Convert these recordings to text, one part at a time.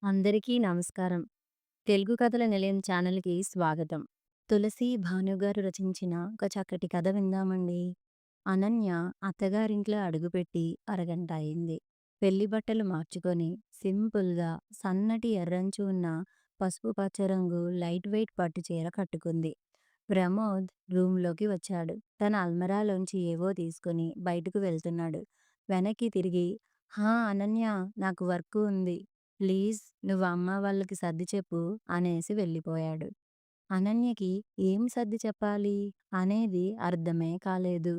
అందరికీ నమస్కారం. తెలుగు కథల నిలయం ఛానల్‌కి స్వాగతం. తులసి భానుగారు రచించిన ఒక చక్కటి కథ విందామండి. అనన్య అత్తగారింట్లో అడుగుపెట్టి అరగంట అయింది. పెళ్లి బట్టలు మార్చుకొని సింపుల్‌గా సన్నటి ఎర్రంచు ఉన్న పసుపు పచ్చ రంగు లైట్ వెయిట్ పట్టు చీర కట్టుకుంది. ప్రమోద్ రూమ్‌లోకి వచ్చాడు. తన అల్మరాలోంచి ఏవో తీసుకొని బయటకు వెళ్తున్నాడు. వెనక్కి తిరిగి, "హా! అనన్య, నాకు వర్క్ ఉంది. ప్లీజ్ నువ్వు అమ్మ వాళ్ళకి సర్ది చెప్పు" అనేసి వెళ్ళిపోయాడు. అనన్యకి ఏం సర్ది చెప్పాలి అనేది అర్థమే కాలేదు.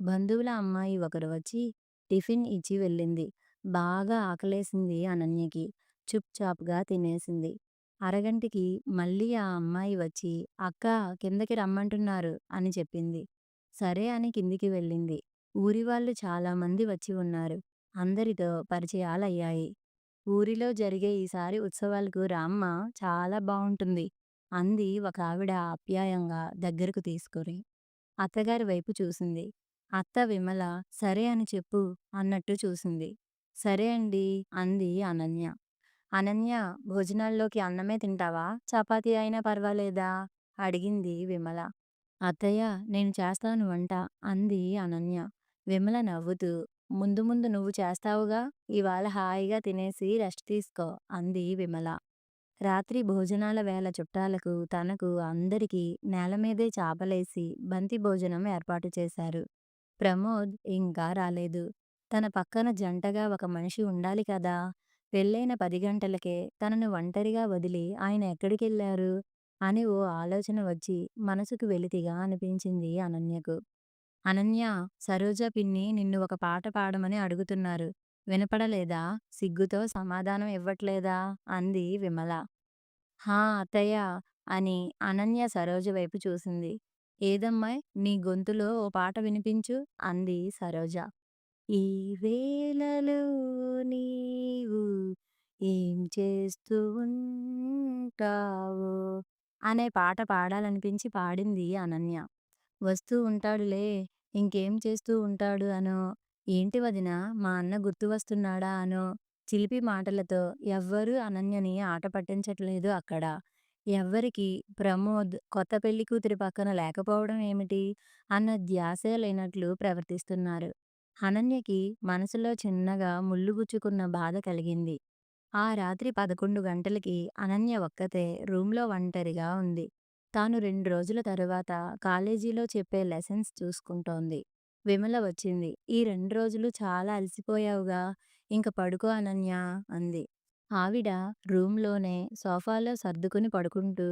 బంధువుల అమ్మాయి ఒకరు వచ్చి టిఫిన్ ఇచ్చి వెళ్ళింది. బాగా ఆకలేసింది అనన్యకి. చుప్‌చాప్‌గా తినేసింది. అరగంటకి మళ్ళీ ఆ అమ్మాయి వచ్చి "అక్కా, కిందకి రమ్మంటున్నారు" అని చెప్పింది. సరే అని కిందికి వెళ్ళింది. ఊరి వాళ్ళు చాలామంది వచ్చి ఉన్నారు. అందరితో పరిచయాలయ్యాయి. "ఊరిలో జరిగే ఈసారి ఉత్సవాలకు రామ్మా, చాలా బావుంటుంది" అంది ఒకావిడ ఆప్యాయంగా దగ్గరకు తీసుకొని. అత్తగారి వైపు చూసింది. అత్త విమల "సరే అని చెప్పు" అన్నట్టు చూసింది. "సరే అండీ" అంది అనన్య. "అనన్య, భోజనాల్లోకి అన్నమే తింటావా? చపాతీ అయినా పర్వాలేదా?" అడిగింది విమల. "అత్తయ్య, నేను చేస్తాను వంట" అంది అనన్య. విమల నవ్వుతూ, "ముందు ముందు నువ్వు చేస్తావుగా, ఇవాళ హాయిగా తినేసి రెస్ట్ తీసుకో" అంది విమల. రాత్రి భోజనాల వేళ చుట్టాలకు, తనకు, అందరికీ నేల మీదే చాపలేసి బంతి భోజనం ఏర్పాటు చేశారు. ప్రమోద్ ఇంకా రాలేదు. తన పక్కన జంటగా ఒక మనిషి ఉండాలి కదా! పెళ్ళైన 10 గంటలకే తనను ఒంటరిగా వదిలి ఆయన ఎక్కడికెళ్ళారు అని ఓ ఆలోచన వచ్చి మనసుకు వెలితిగా అనిపించింది అనన్యకు. "అనన్య, సరోజ పిన్ని నిన్ను ఒక పాట పాడమని అడుగుతున్నారు. వినపడలేదా? సిగ్గుతో సమాధానం ఇవ్వట్లేదా?" అంది విమల. "హా! అత్తయ్య" అని అనన్య సరోజ వైపు చూసింది. "ఏదమ్మాయ్, నీ గొంతులో ఓ పాట వినిపించు" అంది సరోజ. "ఈ వేళలో నీవు ఏం చేస్తూ ఉంటావో" అనే పాట పాడాలనిపించి పాడింది అనన్య. "వస్తూ ఉంటాడులే, ఇంకేం చేస్తూ ఉంటాడు" అనో, "ఏంటి వదినా, మా అన్న గుర్తు వస్తున్నాడా" అనో చిలిపి మాటలతో ఎవ్వరూ అనన్యని ఆట పట్టించట్లేదు అక్కడ. ఎవ్వరికీ ప్రమోద్ కొత్త పెళ్లి కూతురి పక్కన లేకపోవడం ఏమిటి అన్న ధ్యాసే లేనట్లు ప్రవర్తిస్తున్నారు. అనన్యకి మనసులో చిన్నగా ముల్లు గుచ్చుకున్న బాధ కలిగింది. ఆ రాత్రి 11 గంటలకి అనన్య ఒక్కతే రూమ్‌లో ఒంటరిగా ఉంది. తాను 2 రోజుల తరువాత కాలేజీలో చెప్పే లెసన్స్ చూసుకుంటోంది. విమల వచ్చింది. "ఈ 2 రోజులు చాలా అలసిపోయావుగా, ఇంక పడుకో అనన్య" అంది. ఆవిడ రూమ్‌లోనే సోఫాలో సర్దుకుని పడుకుంటూ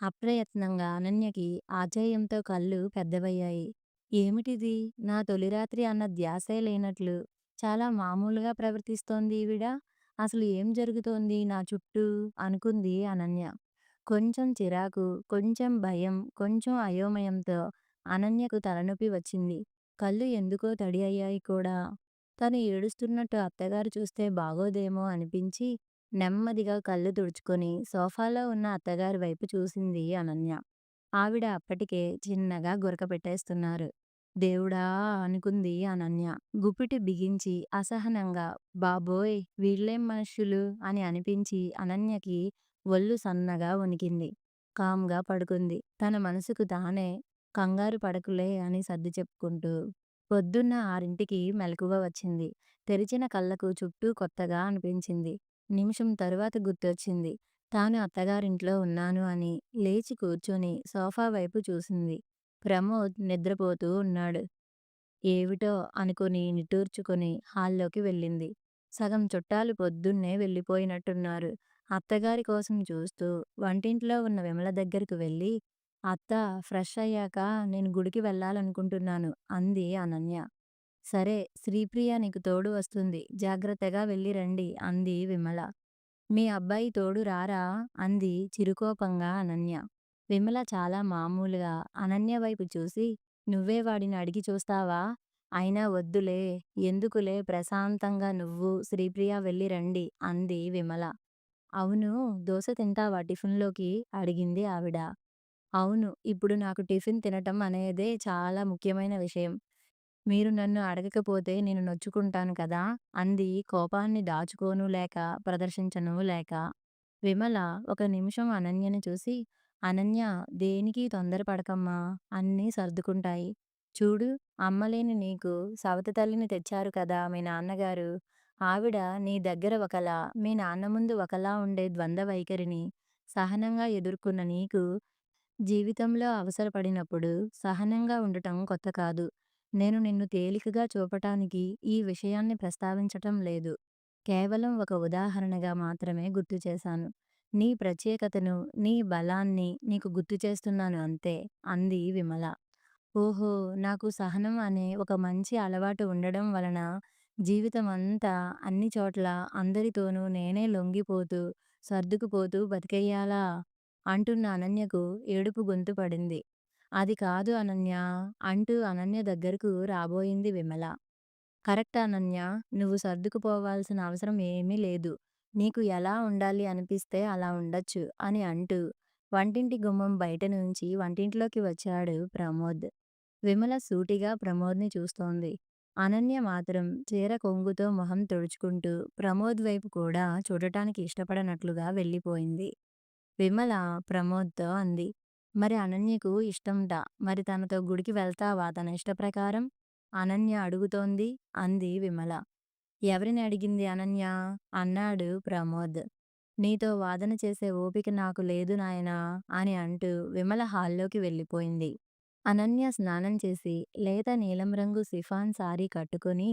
అప్రయత్నంగా అనన్యకి ఆశ్చర్యంతో కళ్ళు పెద్దవయ్యాయి. ఏమిటిది? నా తొలి రాత్రి అన్న ధ్యాసే లేనట్లు చాలా మామూలుగా ప్రవర్తిస్తోంది ఈవిడ. అసలు ఏం జరుగుతోంది నా చుట్టూ? అనుకుంది అనన్య. కొంచెం చిరాకు, కొంచెం భయం, కొంచెం అయోమయంతో అనన్యకు తలనొప్పి వచ్చింది. కళ్ళు ఎందుకో తడి అయ్యాయి కూడా. తను ఏడుస్తున్నట్టు అత్తగారు చూస్తే బాగోదేమో అనిపించి నెమ్మదిగా కళ్ళు తుడుచుకొని సోఫాలో ఉన్న అత్తగారి వైపు చూసింది అనన్య. ఆవిడ అప్పటికే చిన్నగా గురక పెట్టేస్తున్నారు. దేవుడా! అనుకుంది అనన్య. గుప్పిటి బిగించి అసహనంగా, బాబోయ్! వీళ్ళేం మనుష్యులు అని అనిపించి అనన్యకి ఒళ్ళు సన్నగా వణికింది. కామ్‌గా పడుకుంది. తన మనసుకు తానే "కంగారు పడకులే" అని సర్ది చెప్పుకుంటూ. పొద్దున్న 6కి మెలకువ వచ్చింది. తెరిచిన కళ్ళకు చుట్టూ కొత్తగా అనిపించింది. నిమిషం తరువాత గుర్తొచ్చింది. తాను అత్తగారింట్లో ఉన్నాను అని. లేచి కూర్చొని సోఫా వైపు చూసింది. ప్రమోద్ నిద్రపోతూ ఉన్నాడు. ఏవిటో అనుకుని నిట్టూర్చుకొని హాల్లోకి వెళ్ళింది. సగం చుట్టాలు పొద్దున్నే వెళ్ళిపోయినట్టున్నారు. అత్తగారి కోసం చూస్తూ వంటింట్లో ఉన్న విమల దగ్గరకు వెళ్ళి, "అత్తా, ఫ్రెష్ అయ్యాక నేను గుడికి వెళ్ళాలనుకుంటున్నాను" అంది అనన్య. "సరే, శ్రీప్రియ నీకు తోడు వస్తుంది. జాగ్రత్తగా వెళ్ళి రండి" అంది విమల. "మీ అబ్బాయి తోడు రారా?" అంది చిరుకోపంగా అనన్య. విమల చాలా మామూలుగా అనన్య వైపు చూసి, "నువ్వే వాడిని అడిగి చూస్తావా? అయినా వద్దులే, ఎందుకులే, ప్రశాంతంగా నువ్వు, శ్రీప్రియ వెళ్ళి రండి" అంది విమల. "అవును, దోస తింటావా టిఫిన్‌లోకి?" అడిగింది ఆవిడ. "అవును, ఇప్పుడు నాకు టిఫిన్ తినటం అనేదే చాలా ముఖ్యమైన విషయం. మీరు నన్ను అడగకపోతే నేను నొచ్చుకుంటాను కదా! అంది కోపాన్ని దాచుకోను లేక, ప్రదర్శించను లేక. విమల ఒక నిమిషం అనన్యని చూసి, అనన్య దేనికీ తొందరపడకమ్మా! అన్నీ సర్దుకుంటాయి. చూడు అమ్మలేని నీకు సవతి తల్లిని తెచ్చారు కదా మీ నాన్నగారు. ఆవిడ నీ దగ్గర ఒకలా, మీ నాన్న ముందు ఒకలా ఉండే ద్వంద్వ వైఖరిని సహనంగా ఎదుర్కొన్న నీకు జీవితంలో అవసరపడినప్పుడు సహనంగా ఉండటం కొత్త కాదు. నేను నిన్ను తేలికగా చూపటానికి ఈ విషయాన్ని ప్రస్తావించటం లేదు. కేవలం ఒక ఉదాహరణగా మాత్రమే గుర్తు చేశాను. నీ ప్రత్యేకతను, నీ బలాన్ని నీకు గుర్తు చేస్తున్నాను అంతే అంది విమల. ఓహో! నాకు సహనం అనే ఒక మంచి అలవాటు ఉండడం వలన జీవితమంతా అన్ని చోట్ల అందరితోనూ నేనే లొంగిపోతూ, సర్దుకుపోతూ బతికెయ్యాలా? అంటున్న అనన్యకు ఏడుపు గొంతు పడింది. అది కాదు అనన్యా! అంటూ అనన్య దగ్గరకు రాబోయింది విమల. కరెక్ట్ అనన్య. నువ్వు సర్దుకుపోవాల్సిన అవసరం ఏమీ లేదు. నీకు ఎలా ఉండాలి అనిపిస్తే అలా ఉండొచ్చు అని అంటూ వంటింటి గుమ్మం బయట నుంచి వంటింట్లోకి వచ్చాడు ప్రమోద్. విమల సూటిగా ప్రమోద్‌ని చూస్తోంది. అనన్య మాత్రం చీర కొంగుతో మొహం తుడుచుకుంటూ ప్రమోద్ వైపు కూడా చూడటానికి ఇష్టపడనట్లుగా వెళ్ళిపోయింది. విమల ప్రమోద్‌తో అంది. మరి అనన్యకు ఇష్టంట. మరి తనతో గుడికి వెళ్తావా తన ఇష్టప్రకారం? అనన్య అడుగుతోంది అంది విమల. ఎవరిని అడిగింది అనన్య? అన్నాడు ప్రమోద్. నీతో వాదన చేసే ఓపిక నాకు లేదు నాయనా అని అంటూ విమల హాల్లోకి వెళ్ళిపోయింది. అనన్య స్నానం చేసి లేత నీలం రంగు సిఫాన్ సారీ కట్టుకొని,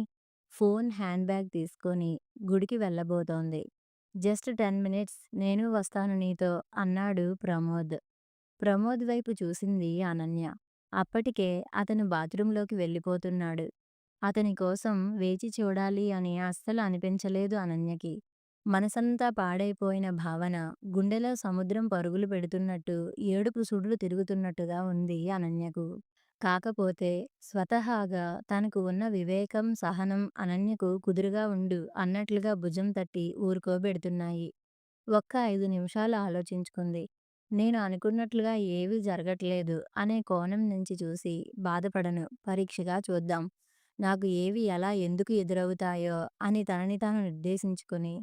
ఫోన్ హ్యాండ్ బ్యాగ్ తీసుకొని గుడికి వెళ్ళబోతోంది. జస్ట్ 10 మినిట్స్ నేను వస్తాను నీతో అన్నాడు ప్రమోద్. ప్రమోద్ వైపు చూసింది అనన్య. అప్పటికే అతను బాత్రూంలోకి వెళ్ళిపోతున్నాడు. అతని కోసం వేచి చూడాలి అని అస్సలు అనిపించలేదు అనన్యకి. మనసంతా పాడైపోయిన భావన, గుండెలో సముద్రం పరుగులు పెడుతున్నట్టు, ఏడుపు సుడులు తిరుగుతున్నట్టుగా ఉంది అనన్యకు. కాకపోతే స్వతహాగా తనకు ఉన్న వివేకం, సహనం అనన్యకు కుదురుగా ఉండు అన్నట్లుగా భుజం తట్టి ఊరుకోబెడుతున్నాయి. ఒక్క 5 నిమిషాలు ఆలోచించుకుంది. నేను అనుకున్నట్లుగా ఏవీ జరగట్లేదు అనే కోణం నుంచి చూసి బాధపడను. పరీక్షగా చూద్దాం. నాకు ఏవి ఎలా ఎందుకు ఎదురవుతాయో అని తనని తాను నిర్దేశించుకుని,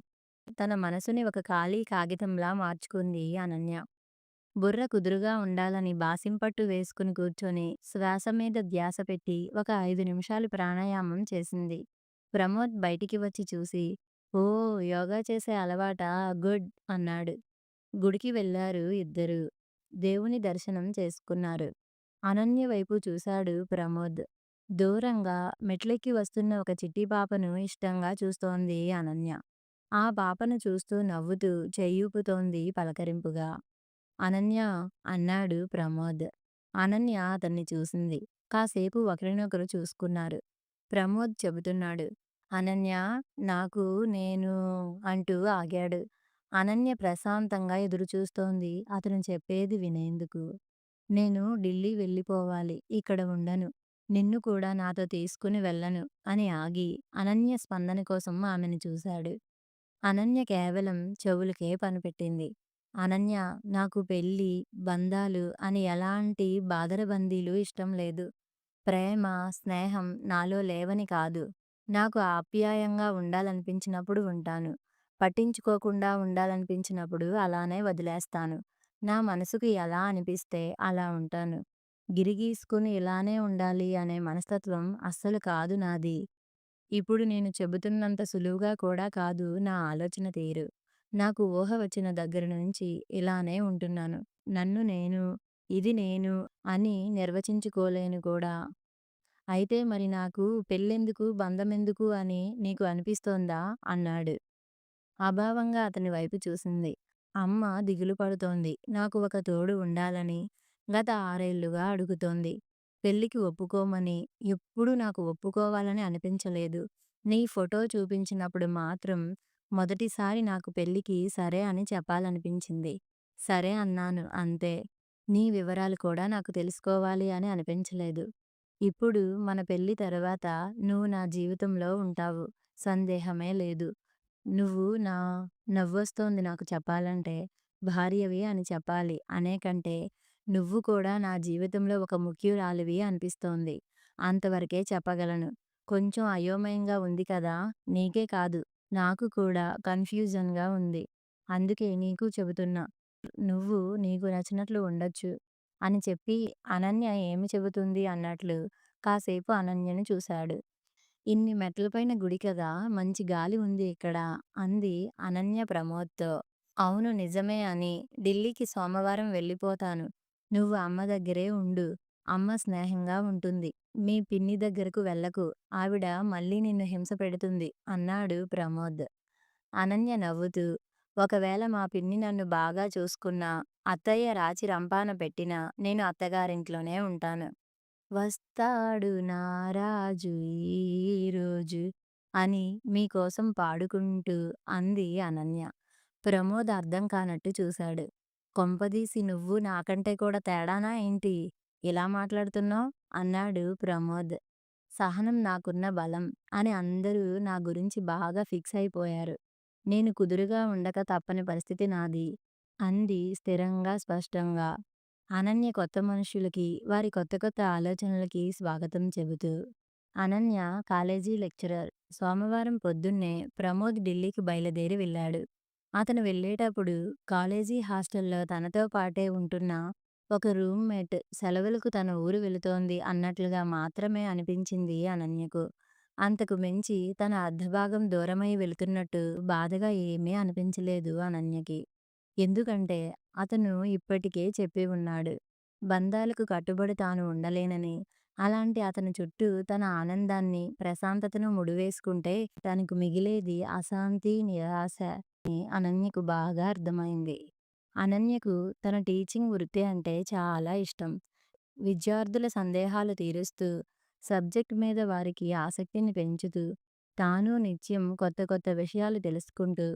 తన మనసుని ఒక ఖాళీ కాగితంలా మార్చుకుంది అనన్య. బుర్ర కుదురుగా ఉండాలని బాసింపట్టు వేసుకుని కూర్చొని శ్వాస మీద ధ్యాస పెట్టి ఒక 5 నిమిషాలు ప్రాణాయామం చేసింది. ప్రమోద్ బయటికి వచ్చి చూసి, ఓ యోగా చేసే అలవాటా గుడ్ అన్నాడు. గుడికి వెళ్లారు ఇద్దరూ. దేవుని దర్శనం చేసుకున్నారు. అనన్య వైపు చూశాడు ప్రమోద్. దూరంగా మెట్లెక్కి వస్తున్న ఒక చిట్టి పాపను ఇష్టంగా చూస్తోంది అనన్య. ఆ పాపను చూస్తూ నవ్వుతూ చెయ్యూపుతోంది పలకరింపుగా. అనన్య అన్నాడు ప్రమోద్. అనన్య అతన్ని చూసింది. కాసేపు ఒకరినొకరు చూసుకున్నారు. ప్రమోద్ చెబుతున్నాడు. అనన్య నాకు నేను అంటూ ఆగాడు. అనన్య ప్రశాంతంగా ఎదురుచూస్తోంది అతను చెప్పేది వినేందుకు. నేను ఢిల్లీ వెళ్ళిపోవాలి. ఇక్కడ ఉండను. నిన్ను కూడా నాతో తీసుకుని వెళ్ళను అని ఆగి అనన్య స్పందన కోసం ఆమెను చూశాడు. అనన్య కేవలం చెవులకే పనిపెట్టింది. అనన్య నాకు పెళ్లి, బంధాలు అని ఎలాంటి బాదరబందీలు ఇష్టం లేదు. ప్రేమ, స్నేహం నాలో లేవని కాదు. నాకు ఆప్యాయంగా ఉండాలనిపించినప్పుడు ఉంటాను. పట్టించుకోకుండా ఉండాలనిపించినప్పుడు అలానే వదిలేస్తాను. నా మనసుకు ఎలా అనిపిస్తే అలా ఉంటాను. గిరిగీసుకుని ఇలానే ఉండాలి అనే మనస్తత్వం అస్సలు కాదు నాది. ఇప్పుడు నేను చెబుతున్నంత సులువుగా కూడా కాదు నా ఆలోచన తీరు. నాకు ఊహ వచ్చిన దగ్గర నుంచి ఇలానే ఉంటున్నాను. నన్ను నేను, ఇది నేను అని నిర్వచించుకోలేను కూడా. అయితే మరి నాకు పెళ్ళెందుకు, బంధమెందుకు అని నీకు అనిపిస్తోందా? అన్నాడు. అభావంగా అతని వైపు చూసింది. అమ్మ దిగులు పడుతోంది. నాకు ఒక తోడు ఉండాలని గత 6 ఏళ్లుగా అడుగుతోంది. పెళ్ళికి ఒప్పుకోమని ఎప్పుడూ నాకు ఒప్పుకోవాలని అనిపించలేదు. నీ ఫోటో చూపించినప్పుడు మాత్రం మొదటిసారి నాకు పెళ్ళికి సరే అని చెప్పాలనిపించింది. సరే అన్నాను అంతే. నీ వివరాలు కూడా నాకు తెలుసుకోవాలి అని అనిపించలేదు. ఇప్పుడు మన పెళ్లి తర్వాత నువ్వు నా జీవితంలో ఉంటావు. సందేహమే లేదు. నువ్వు నా నవ్వొస్తోంది నాకు చెప్పాలంటే. భార్యవి అని చెప్పాలి అనే కంటే, నువ్వు కూడా నా జీవితంలో ఒక ముఖ్యురాలివి అనిపిస్తోంది. అంతవరకే చెప్పగలను. కొంచెం అయోమయంగా ఉంది కదా! నీకే కాదు, నాకు కూడా కన్‌ఫ్యూజన్‌గా ఉంది. అందుకే నీకు చెబుతున్నా. నువ్వు నీకు నచ్చినట్లు ఉండొచ్చు అని చెప్పి అనన్య ఏమి చెబుతుంది అన్నట్లు కాసేపు అనన్యను చూశాడు. ఇన్ని మెట్ల పైన గుడి కదా! మంచి గాలి ఉంది ఇక్కడ అంది అనన్య ప్రమోద్‌తో. అవును నిజమే అని ఢిల్లీకి సోమవారం వెళ్ళిపోతాను. నువ్వు అమ్మ దగ్గరే ఉండు. అమ్మ స్నేహంగా ఉంటుంది. మీ పిన్ని దగ్గరకు వెళ్ళకు. ఆవిడ మళ్ళీ నిన్ను హింస పెడుతుంది అన్నాడు ప్రమోద్. అనన్య నవ్వుతూ, ఒకవేళ మా పిన్ని నన్ను బాగా చూసుకున్నా, అత్తయ్య రాచి రంపాన పెట్టినా నేను అత్తగారింట్లోనే ఉంటాను. వస్తాడు నా రాజు ఈరోజు అని మీకోసం పాడుకుంటూ అంది అనన్య. ప్రమోద్ అర్థం కానట్టు చూశాడు. కొంపదీసి నువ్వు నాకంటే కూడా తేడానా ఏంటి? ఇలా మాట్లాడుతున్నావ్? అన్నాడు ప్రమోద్. సహనం నాకున్న బలం అని అందరూ నా గురించి బాగా ఫిక్స్ అయిపోయారు. నేను కుదురుగా ఉండక తప్పని పరిస్థితి నాది అంది స్థిరంగా స్పష్టంగా. అనన్య కొత్త మనుషులకి, వారి కొత్త కొత్త ఆలోచనలకి స్వాగతం చెబుతూ. Ananya college lecturer. సోమవారం పొద్దున్నే ప్రమోద్ ఢిల్లీకి బయలుదేరి వెళ్ళాడు. అతను వెళ్ళేటప్పుడు కాలేజీ హాస్టల్లో తనతో పాటే ఉంటున్న ఒక రూమ్మేట్ సెలవులకు తన ఊరు వెళుతోంది అన్నట్లుగా మాత్రమే అనిపించింది అనన్యకు. అంతకు మించి తన అర్ధభాగం దూరమై వెళుతున్నట్టు బాధగా ఏమీ అనిపించలేదు అనన్యకి. ఎందుకంటే అతను ఇప్పటికే చెప్పి ఉన్నాడు. బంధాలకు కట్టుబడి తాను ఉండలేనని. అలాంటి అతని చుట్టూ తన ఆనందాన్ని, ప్రశాంతతను ముడివేసుకుంటే తనకు మిగిలేది అశాంతి, నిరాశ అని అనన్యకు బాగా అర్థమైంది. అనన్యకు తన టీచింగ్ వృత్తి అంటే చాలా ఇష్టం. విద్యార్థుల సందేహాలు తీరుస్తూ, సబ్జెక్ట్ మీద వారికి ఆసక్తిని పెంచుతూ, తాను నిత్యం కొత్త కొత్త విషయాలు తెలుసుకుంటూ,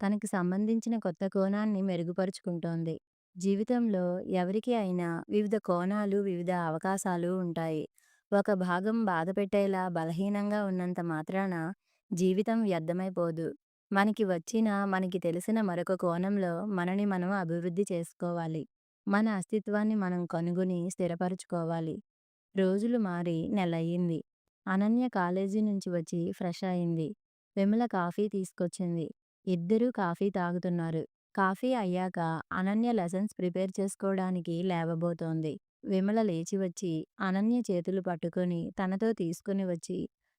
తనకి సంబంధించిన కొత్త కోణాన్ని మెరుగుపరుచుకుంటోంది. జీవితంలో ఎవరికి అయినా వివిధ కోణాలు, వివిధ అవకాశాలు ఉంటాయి. ఒక భాగం బాధపెట్టేలా బలహీనంగా ఉన్నంత మాత్రాన జీవితం వ్యర్థమైపోదు. మనకి వచ్చిన, మనకి తెలిసిన మరొక కోణంలో మనని మనం అభివృద్ధి చేసుకోవాలి. మన అస్తిత్వాన్ని మనం కనుగొని స్థిరపరుచుకోవాలి. రోజులు మారి నెలయ్యింది. అనన్య కాలేజీ నుంచి వచ్చి ఫ్రెష్ అయింది. విమల కాఫీ తీసుకొచ్చింది. ఇద్దరూ కాఫీ తాగుతున్నారు. కాఫీ అయ్యాక అనన్య లెసన్స్ ప్రిపేర్ చేసుకోవడానికి లేవబోతోంది. విమల లేచి వచ్చి అనన్య చేతులు పట్టుకొని తనతో తీసుకుని వచ్చి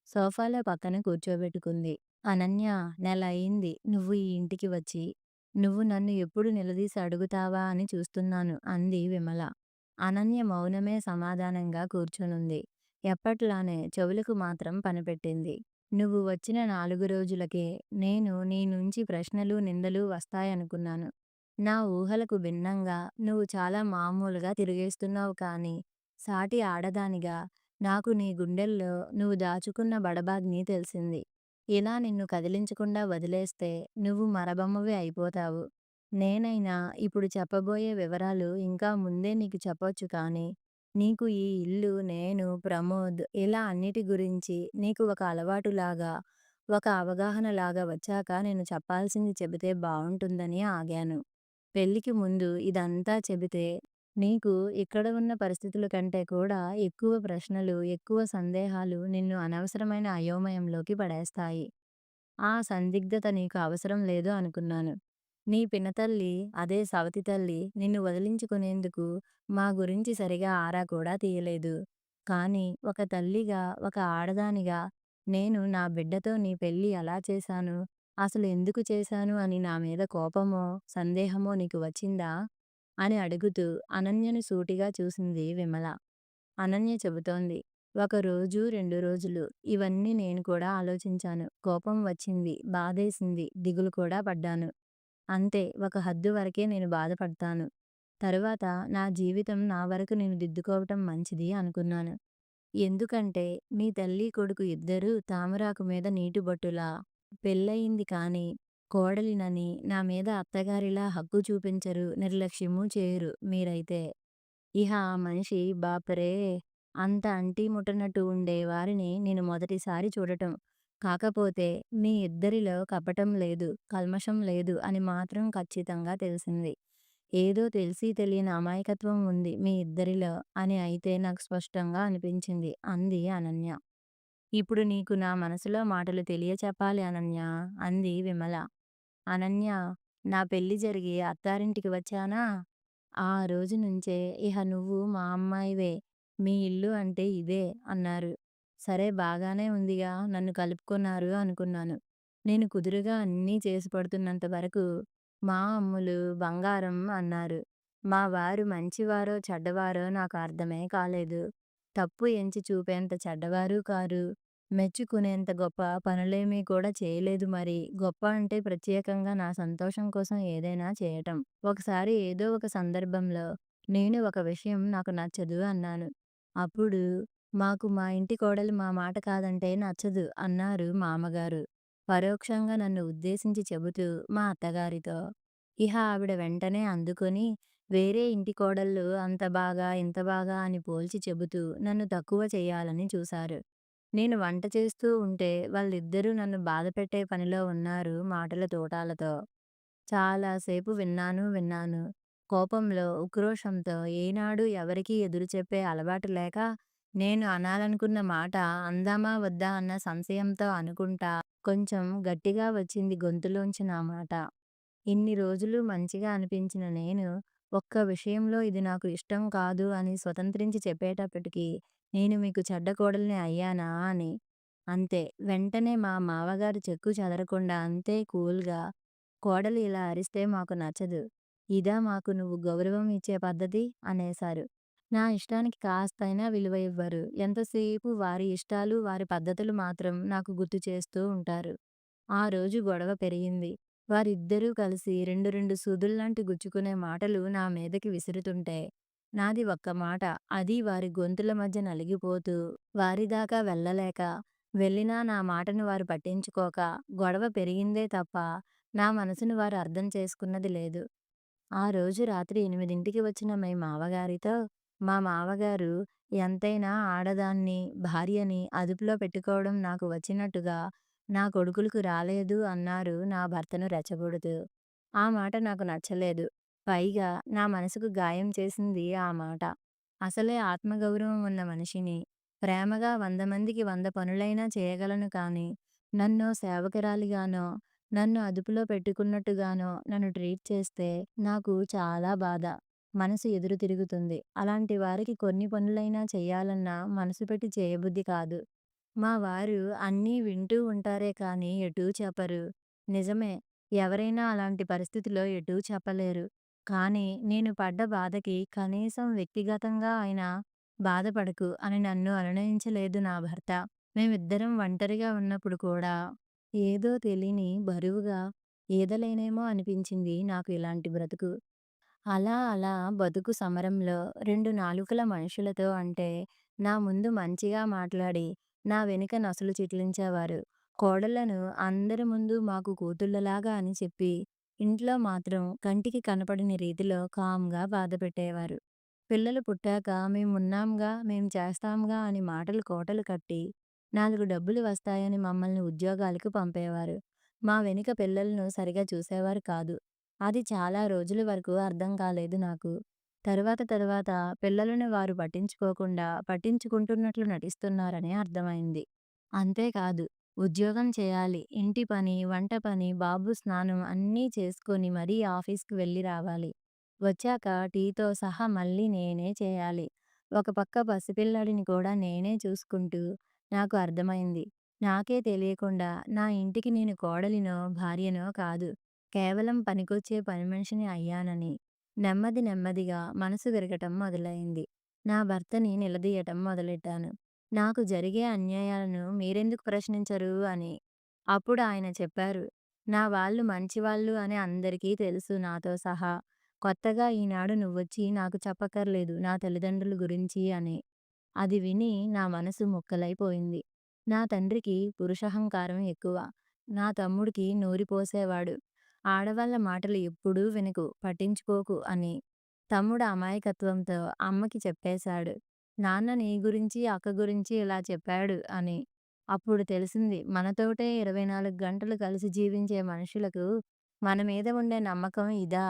సోఫాలో పక్కన కూర్చోబెట్టుకుంది. అనన్య, నెల అయింది నువ్వు ఈ ఇంటికి వచ్చి. నువ్వు నన్ను ఎప్పుడు నిలదీసి అడుగుతావా అని చూస్తున్నాను అంది విమల. అనన్య మౌనమే సమాధానంగా కూర్చొనుంది. ఎప్పట్లానే చెవులకు మాత్రం పనిపెట్టింది. నువ్వు వచ్చిన 4 రోజులకే నేను నీ నుంచి ప్రశ్నలు, నిందలు వస్తాయనుకున్నాను. నా ఊహలకు భిన్నంగా నువ్వు చాలా మామూలుగా తిరిగేస్తున్నావు కానీ, సాటి ఆడదానిగా నాకు నీ గుండెల్లో నువ్వు దాచుకున్న బడబాగ్ని తెలిసింది. ఇలా నిన్ను కదిలించకుండా వదిలేస్తే నువ్వు మరబొమ్మవి అయిపోతావు. నేనైనా ఇప్పుడు చెప్పబోయే వివరాలు ఇంకా ముందే నీకు చెప్పొచ్చు కానీ, నీకు ఈ ఇల్లు, నేను, ప్రమోద్ ఇలా అన్నిటి గురించి నీకు ఒక అలవాటులాగా, ఒక అవగాహనలాగా వచ్చాక నేను చెప్పాల్సింది చెబితే బావుంటుందని ఆగాను. పెళ్ళికి ముందు ఇదంతా చెబితే నీకు ఇక్కడ ఉన్న పరిస్థితుల కంటే కూడా ఎక్కువ ప్రశ్నలు, ఎక్కువ సందేహాలు నిన్ను అనవసరమైన అయోమయంలోకి పడేస్తాయి. ఆ సందిగ్ధత నీకు అవసరం లేదు అనుకున్నాను. నీ పినతల్లి, అదే సవతి తల్లి నిన్ను వదిలించుకునేందుకు మా గురించి సరిగా ఆరా కూడా తీయలేదు. కానీ ఒక తల్లిగా, ఒక ఆడదానిగా నేను నా బిడ్డతో నీ పెళ్లి ఎలా చేశాను? అసలు ఎందుకు చేశాను అని నా మీద కోపమో, సందేహమో నీకు వచ్చిందా? అని అడుగుతూ అనన్యను సూటిగా చూసింది విమల. అనన్య చెబుతోంది. ఒక రోజు, 2 రోజులు ఇవన్నీ నేను కూడా ఆలోచించాను. కోపం వచ్చింది, బాధేసింది, దిగులు కూడా పడ్డాను. అంతే, ఒక హద్దు వరకే నేను బాధపడతాను. తరువాత నా జీవితం నా వరకు నేను దిద్దుకోవటం మంచిది అనుకున్నాను. ఎందుకంటే మీ తల్లి, కొడుకు ఇద్దరూ తామరాకు మీద నీటి బొట్టులా. పెళ్ళయింది కానీ కోడలినని నా మీద అత్తగారిలా హక్కు చూపించరు, నిర్లక్ష్యమూ చేయరు మీరైతే. ఇహ ఆ మనిషి బాపురే! అంత అంటీ ముట్టనట్టు ఉండే వారిని నేను మొదటిసారి చూడటం. కాకపోతే మీ ఇద్దరిలో కపటం లేదు, కల్మషం లేదు అని మాత్రం ఖచ్చితంగా తెలిసింది. ఏదో తెలిసి తెలియని అమాయకత్వం ఉంది మీ ఇద్దరిలో అని అయితే నాకు స్పష్టంగా అనిపించింది అంది అనన్య. ఇప్పుడు నీకు నా మనసులో మాటలు తెలియచెప్పాలి అనన్య అంది విమల. అనన్య నా పెళ్లి జరిగి అత్తారింటికి వచ్చానా ఆ రోజు నుంచే ఇహ నువ్వు మా అమ్మాయివే. మీ ఇల్లు అంటే ఇదే అన్నారు. సరే బాగానే ఉందిగా నన్ను కలుపుకున్నారు అనుకున్నాను. నేను కుదురుగా అన్నీ చేసి పడుతున్నంత వరకు మా అమ్ములు బంగారం అన్నారు. మా వారు మంచివారో చెడ్డవారో నాకు అర్థమే కాలేదు. తప్పు ఎంచి చూపేంత చెడ్డవారు కారు. మెచ్చుకునేంత గొప్ప పనులేమీ కూడా చేయలేదు మరి. గొప్ప అంటే ప్రత్యేకంగా నా సంతోషం కోసం ఏదైనా చేయటం. ఒకసారి ఏదో ఒక సందర్భంలో నేను ఒక విషయం నాకు నచ్చదు అన్నాను. అప్పుడు మాకు మా ఇంటి కోడలు మా మాట కాదంటే నచ్చదు అన్నారు మామగారు. పరోక్షంగా నన్ను ఉద్దేశించి చెబుతూ మా అత్తగారితో. ఇహ ఆవిడ వెంటనే అందుకొని వేరే ఇంటి కోడళ్ళు అంత బాగా, ఇంత బాగా అని పోల్చి చెబుతూ నన్ను తక్కువ చేయాలని చూశారు. నేను వంట చేస్తూ ఉంటే వాళ్ళిద్దరూ నన్ను బాధపెట్టే పనిలో ఉన్నారు మాటల తూటాలతో. చాలా సేపు విన్నాను. కోపంలో, ఉక్రోషంతో ఏనాడూ ఎవరికీ ఎదురు చెప్పే అలవాటు లేక, నేను అనాలనుకున్న మాట అందామా వద్దా అన్న సంశయంతో అనుకుంటా కొంచెం గట్టిగా వచ్చింది గొంతులోంచి నా మాట. ఇన్ని రోజులు మంచిగా అనిపించిన నేను, ఒక్క విషయంలో ఇది నాకు ఇష్టం కాదు అని స్వతంత్రించి చెప్పేటప్పటికి, నేను మీకు చెడ్డ కోడలిని అయ్యానా అని. అంతే. వెంటనే మా మావగారు చెక్కు చెదరకుండా అంతే కూల్‌గా, కోడలు ఇలా అరిస్తే మాకు నచ్చదు. ఇదా మాకు నువ్వు గౌరవం ఇచ్చే పద్ధతి? అనేశారు. నా ఇష్టానికి కాస్తైనా విలువ ఇవ్వరు. ఎంతసేపు వారి ఇష్టాలు, వారి పద్ధతులు మాత్రం నాకు గుర్తు చేస్తూ ఉంటారు. ఆ రోజు గొడవ పెరిగింది. వారిద్దరూ కలిసి రెండు రెండు సూదుల్లాంటి గుచ్చుకునే మాటలు నా మీదకి విసురుతుంటే, నాది ఒక్క మాట. అది వారి గొంతుల మధ్య నలిగిపోతూ, వారిదాకా వెళ్ళలేక, వెళ్ళినా నా మాటను వారు పట్టించుకోక, గొడవ పెరిగిందే తప్ప, నా మనసును వారు అర్థం చేసుకున్నది లేదు. ఆ రోజు రాత్రి 8కి వచ్చిన మీ మావగారితో, మా మావగారు ఎంతైనా ఆడదాన్ని, భార్యని అదుపులో పెట్టుకోవడం నాకు వచ్చినట్టుగా నా కొడుకులకు రాలేదు అన్నారు నా భర్తను రెచ్చగొడుతూ. ఆ మాట నాకు నచ్చలేదు. పైగా నా మనసుకు గాయం చేసింది ఆ మాట. అసలే ఆత్మగౌరవం ఉన్న మనిషిని, ప్రేమగా 100 మందికి 100 పనులైనా చేయగలను కానీ, నన్నో సేవకురాలిగానో, నన్ను అదుపులో పెట్టుకున్నట్టుగానో నన్ను ట్రీట్ చేస్తే నాకు చాలా బాధ. మనసు ఎదురు తిరుగుతుంది. అలాంటి వారికి కొన్ని పనులైనా చెయ్యాలన్నా మనసు పెట్టి చేయబుద్ధి కాదు. మా వారు అన్నీ వింటూ ఉంటారే కానీ ఎటూ చెప్పరు. నిజమే. ఎవరైనా అలాంటి పరిస్థితిలో ఎటూ చెప్పలేరు. కానీ నేను పడ్డ బాధకి కనీసం వ్యక్తిగతంగా అయినా బాధపడకు అని నన్ను అనునయించలేదు నా భర్త. మేమిద్దరం ఒంటరిగా ఉన్నప్పుడు కూడా ఏదో తెలియని బరువుగా ఈదలేనేమో అనిపించింది నాకు ఇలాంటి బ్రతుకు. అలా అలా బతుకు సమరంలో 2 నాలుకల మనుషులతో అంటే, నా ముందు మంచిగా మాట్లాడి, నా వెనుక నొసలు చిట్లించేవారు. కోడళ్ళను అందరి ముందు మాకు కూతుళ్ళలాగా అని చెప్పి, ఇంట్లో మాత్రం కంటికి కనపడని రీతిలో కామ్‌గా బాధపెట్టేవారు. పిల్లలు పుట్టాక మేమున్నాంగా, మేం చేస్తాంగా అని మాటలు కోటలు కట్టి, 4 డబ్బులు వస్తాయని మమ్మల్ని ఉద్యోగాలకు పంపేవారు. మా వెనుక పిల్లలను సరిగా చూసేవారు కాదు. అది చాలా రోజుల వరకు అర్థం కాలేదు నాకు. తరువాత పిల్లలను వారు పట్టించుకోకుండా, పట్టించుకుంటున్నట్లు నటిస్తున్నారని అర్థమైంది. అంతేకాదు, ఉద్యోగం చేయాలి. ఇంటి పని, వంట పని, బాబు స్నానం అన్నీ చేసుకొని మరీ ఆఫీస్‌కి వెళ్లి రావాలి. వచ్చాక టీతో సహా మళ్ళీ నేనే చేయాలి. ఒక పక్క పసిపిల్లాడిని కూడా నేనే చూసుకుంటూ నాకు అర్థమైంది. నాకే తెలియకుండా నా ఇంటికి నేను కోడలినో, భార్యనో కాదు. కేవలం పనికొచ్చే పని మనిషిని అయ్యానని. నెమ్మదిగా మనసు విరగటం మొదలైంది. నా భర్తని నిలదీయటం మొదలెట్టాను. నాకు జరిగే అన్యాయాలను మీరెందుకు ప్రశ్నించరు అని. అప్పుడు ఆయన చెప్పారు. నా వాళ్ళు మంచివాళ్ళు అని అందరికీ తెలుసు నాతో సహా. కొత్తగా ఈనాడు నువ్వొచ్చి నాకు చెప్పక్కర్లేదు నా తల్లిదండ్రుల గురించి అని. అది విని నా మనసు ముక్కలైపోయింది. నా తండ్రికి పురుషహంకారం ఎక్కువ. నా తమ్ముడికి నూరిపోసేవాడు. ఆడవాళ్ళ మాటలు ఎప్పుడూ వినకు, పట్టించుకోకు అని. తమ్ముడు అమాయకత్వంతో అమ్మకి చెప్పేశాడు. నాన్న నీ గురించి, అక్క గురించి ఇలా చెప్పాడు అని. అప్పుడు తెలిసింది మనతోటే 24 గంటలు కలిసి జీవించే మనుషులకు మన మీద ఉండే నమ్మకం ఇదా?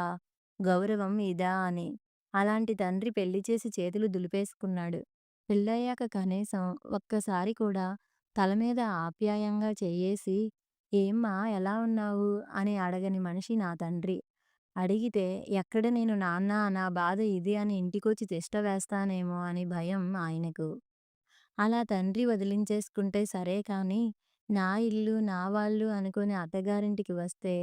గౌరవం ఇదా అని. అలాంటి తండ్రి పెళ్లి చేసి చేతులు దులిపేసుకున్నాడు. పెళ్ళయ్యాక కనీసం ఒక్కసారి కూడా తల మీద ఆప్యాయంగా చెయ్యేసి, "ఏమ్మా ఎలా ఉన్నావు?" అని అడగని మనిషి నా తండ్రి. అడిగితే ఎక్కడ నేను నాన్న నా బాధ ఇది అని ఇంటికొచ్చి తిష్ట వేస్తానేమో అని భయం ఆయనకు. అలా తండ్రి వదిలించేసుకుంటే సరే కానీ, నా ఇల్లు, నా వాళ్ళు అనుకుని అత్తగారింటికి వస్తే,